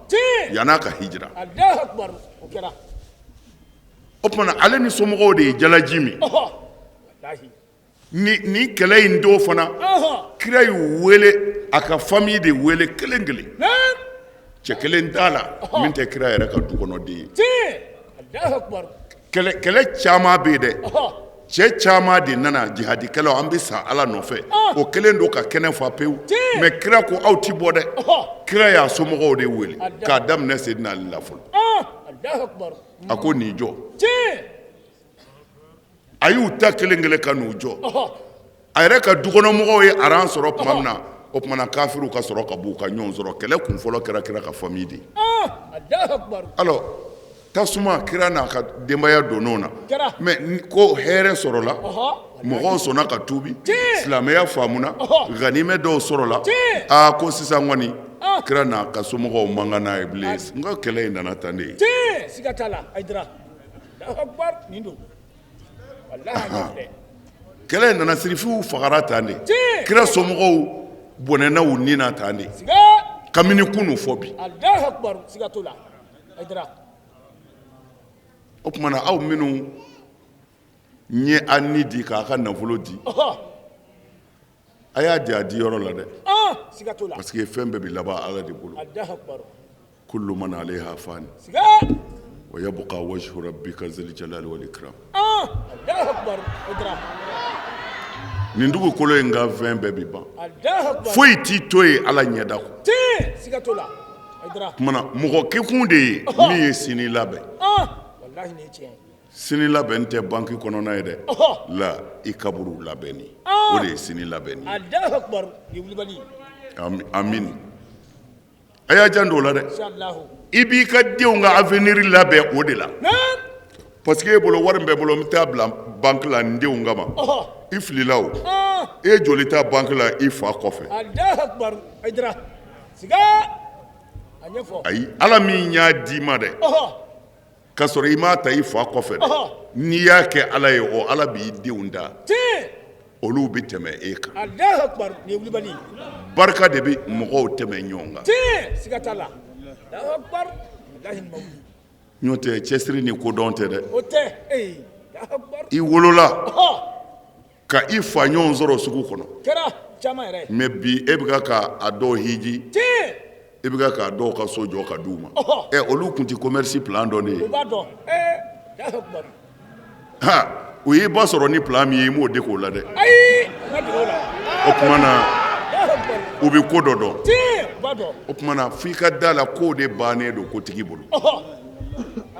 S6: yann'a ka hijira o tumana ale ni somɔgɔw de ye jalaji min ni kɛlɛ in do fana kira y'u wele a ka famille de wele kelen kelen cɛ kelen t'a la min tɛ kira yɛrɛ ka du kɔnɔ den ye kɛlɛ caman bɛ yen dɛ cɛ caman de nana jihadikɛlaw an bɛ sa ala nɔfɛ o kelen do ka kɛnɛ fa pewu mais kira ko aw ti bɔ dɛ kira y'a somɔgɔw de wele k'a daminɛ Seydina Ali la fɔlɔ a ko nin jɔ a y'u ta kelen kelen ka n'u jɔ a yɛrɛ ka dukɔnɔmɔgɔw ye aran sɔrɔ tuma min na o tumana kafiriw ka sɔrɔ ka b'u ka ɲɔgɔn sɔrɔ kɛlɛ kun fɔlɔ kɛra kira ka famille de alors tasuma kira n'a ka denbaya donn'o na mais ko hɛrɛ sɔrɔla mɔgɔw sɔnna ka tuubi silamɛya faamuna ganimɛ dɔw sɔrɔla ko sisan kɔni kira n'a ka somɔgɔw man kan n'a ye bilen n ka kɛlɛ in nana tan de ye
S4: siga t'a la Aidara Allahu Akbar nin don wallahi
S6: kɛlɛ in nana sirifiw fagara tan de kira somɔgɔw bɔnɛna u ni na tan de kabini kunu fɔ bi
S4: Allahu Akbar siga t'o la Aidara
S6: o tumana aw minnu ye a ni di k'a ka nafolo di a y'a di a di yɔrɔ la dɛ
S4: siga t'o la
S6: parce que fɛn bɛɛ bɛ laban ala de bolo
S4: Allahu Akbar
S6: kullu man alayha fan
S4: siga
S6: wa yabqa wajhu rabbika zil jalali wal ikram
S4: Allahu Akbar Aidara
S6: nin dugukolo in ka fɛn bɛɛ bɛ ban
S4: Allahu Akbar
S6: foyi t'i to ye ala ɲɛda kɔ
S4: siga t'o la Aidara
S6: tumana mɔgɔ kɛkun de ye min ye sini labɛn
S4: wallahi nin tiɲɛ
S6: sini labɛn tɛ banki kɔnɔna ye dɛ la i kaburu labɛnni o de ye sini labɛnni
S4: Allahu Akbar ye wulibali
S6: amin a y'a jan o la dɛ
S4: inshallah
S6: i b'i ka denw ka avenir labɛn o de la parce que e bolo wari bɛ bolo n bɛ taa bila banki la n denw kama i filila o e joli ta banki la i fa kɔfɛ
S4: Allahu Akbar Aidara siga a ɲɛfɔ
S6: ayi ala min y'a d'i ma dɛ ka sɔrɔ i m'a ta i fa kɔfɛ dɛ n'i y'a kɛ ala ye o ala b'i denw da olu bɛ tɛmɛ e kan
S4: Allahu Akbar ni wulibali
S6: barika de bɛ mɔgɔw tɛmɛ ɲɔgɔn kan
S4: siga t'a la Allahu Akbar wallahi mawli
S6: n'o tɛ cɛsiri ni kodɔn tɛ dɛ
S4: o tɛ Allahu Akbar
S6: i wolola ka i fa ɲɔgɔn sɔrɔ sugu kɔnɔ
S4: kɛra caman yɛrɛ
S6: mais bi e bɛ ka a dɔw hiji e bɛ ka dɔw ka so jɔ ka d'u ma olu tun tɛ commerce plan dɔn de ye
S4: o b'a dɔn Allahu Akbar
S6: u y'i ba sɔrɔ ni plan min ye i m'o de k'o la dɛ
S4: ayi n ka dege o la
S6: o tuma na u bɛ ko dɔ dɔn
S4: o b'a dɔn
S6: o tuma na f'i ka da la k'o de bannen don kotigi bolo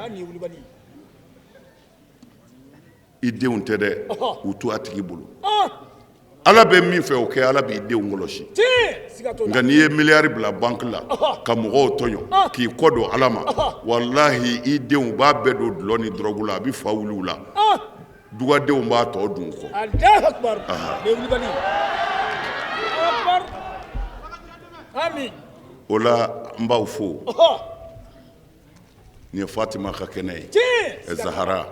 S4: ni wulibali
S6: i denw tɛ dɛ u to a tigi bolo ala bɛ min fɛ o kɛ ala b'i denw kɔlɔsi nka n'i ye miliyari bila banki la ka mɔgɔw tɔɲɔ k'i kɔ don ala ma walahi i denw b'a bɛɛ don dulɔ ni dɔrɔgu la a bɛ fa wuli u la dugadenw b'a tɔ dun kɔ
S4: Allahu Akbar ni wulibali Akbar amin
S6: o la n b'aw fo nin ye Fatima ka kɛnɛ ye Zahara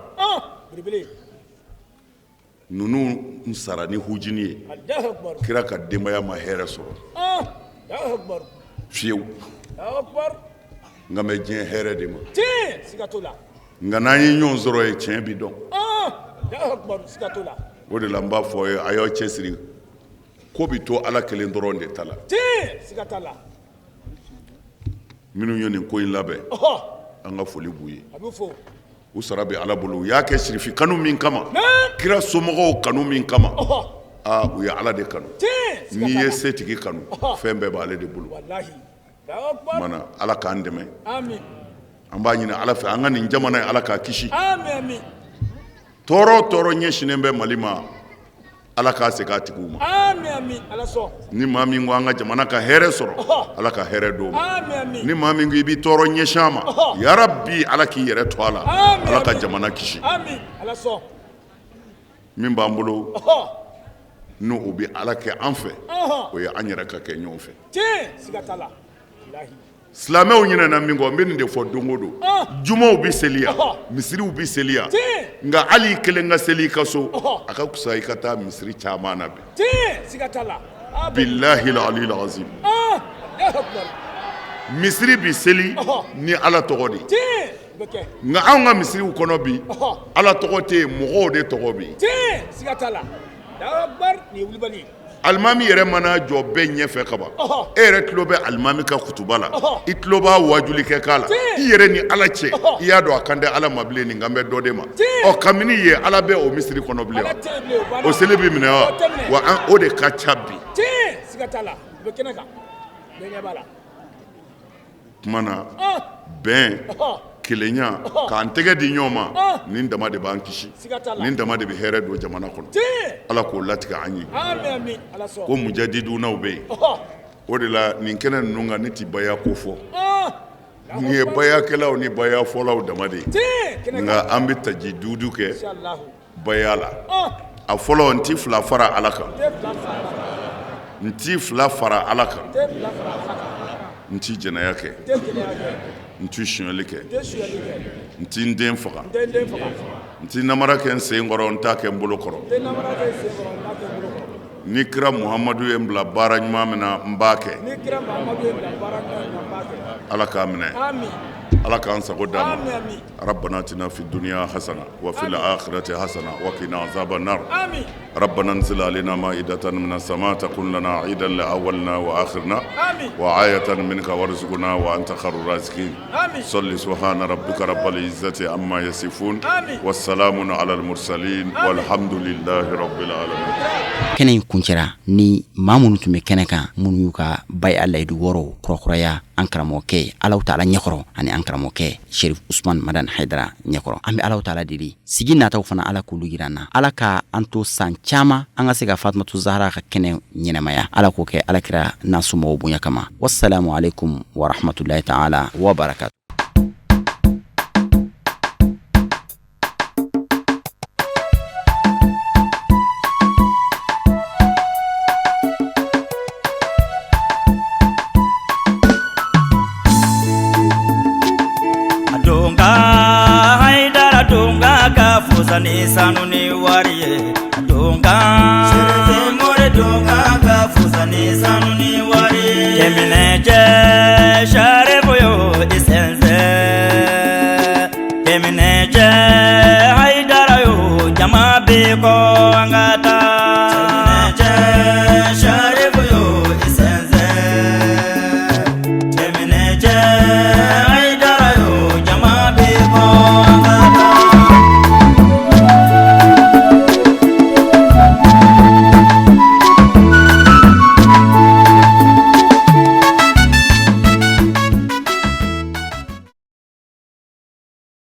S6: ninnu n sara ni hujini ye kira ka denbaya ma hɛrɛ sɔrɔ fiyewu nka mɛ diɲɛ hɛrɛ de ma nka n'an ye ɲɔgɔn sɔrɔ ye tiɲɛ bi dɔn o de la n b'a fɔ ye a y'aw cɛsiri ko bi to ala kelen dɔrɔn de ta la minnu ye nin ko in labɛn an ka foli b'u ye u sara bɛ ala bolo u y'a kɛ sirifi kanu min kama kira somɔgɔw kanu min kama u ye ala de kanu n'i ye setigi kanu fɛn bɛɛ b'ale de bolo mana ala k'an dɛmɛ an b'a ɲini ala fɛ an ka nin jamana ye ala k'a kisi tɔɔrɔ tɔɔrɔ ɲɛsinnen bɛ mali ma ala k'a segin a tigiw ma ni maa min ko an ka jamana ka hɛrɛ sɔrɔ ala ka hɛrɛ d'o ma ni maa min ko i b'i tɔɔrɔ ɲɛsin a ma yarabi ala k'i yɛrɛ to a la ala ka jamana kisi min b'an bolo n'o o bɛ ala kɛ an fɛ o ye an yɛrɛ ka kɛ ɲɔgɔn fɛ silamɛw ɲinɛna min kɔ n bɛ nin de fɔ don o don jumaw bɛ seli yan misiriw bɛ seli yan nka hali i kelen ka seli i ka so a ka fisa i ka taa misiri caman na bɛn bilahi aliyil azim misiri bɛ seli ni ala tɔgɔ de nka anw ka misiriw kɔnɔ bi ala tɔgɔ tɛ yen mɔgɔw de tɔgɔ bɛ yen alimami yɛrɛ mana jɔ bɛɛ ɲɛfɛ ka ban e yɛrɛ tulo bɛ alimami ka kutuba la i tulo b'a wajuli kɛ k'a la i yɛrɛ ni ala cɛ i y'a dɔn a kan tɛ ala ma bilen nin kan bɛ dɔ de ma kabini ye ala bɛ o misiri kɔnɔ bilen wa o seli bɛ minɛ wa o de ka ca bi kuma na bɛn kelenya k'an tɛgɛ di ɲɔgɔn ma nin dama de b'an kisi nin dama de bɛ hɛrɛ don jamana kɔnɔ ala k'o latigɛ an ye ko mujadidunaw bɛ yen o de la nin kɛnɛ ninnu kan ne ti baya ko fɔ nin ye bayakɛlaw ni bayafɔlaw dama de ye nka an bɛ tajidudu kɛ baya la a fɔlɔ n ti fila fara ala kan n ti fila fara ala kan n ti jɛnɛya kɛ n ti suɲɛli kɛ n ti n den faga n ti namara kɛ n sen kɔrɔ n t'a kɛ n bolo kɔrɔ ni kira muhamadu ye n bila baara ɲuman min na n b'a kɛ ala k'a minɛ ala k'an sago d'a ma rabbana atina fid dunya hasana wa fil akhirati hasana wa qina azaban nar rabbana anzil alaina ma'idatan minas sama' takun lana 'idan li awwalina wa akhirina wa ayatan minka warzuqna wa anta khairur raziqin salli subhana rabbika rabbil izzati amma yasifun wassalamun alal mursalin walhamdulillahi rabbil alamin.
S2: kɛnɛ in kuncɛra ni maa minnu tun bɛ kɛnɛ kan minnu y'u ka bay alayidu wɔɔrɔw kɔrɔkɔrɔya an karamɔgɔkɛ Alahu Taala ɲɛkɔrɔ ani an karamɔgɔkɛ Sherif Usman Madan Haidara ɲɛkɔrɔ. An bɛ Alahu Taala deli sigi nataw fana Ala k'olu yira an na. Ala ka an to san caman an ka se ka Fatumatu Zahara ka kɛnɛ ɲɛnamaya. Ala k'o kɛ alakira n'a somɔgɔw bonya kama. Wassalamu alaikum wa rahmatullahi ta'ala wa barakatuh.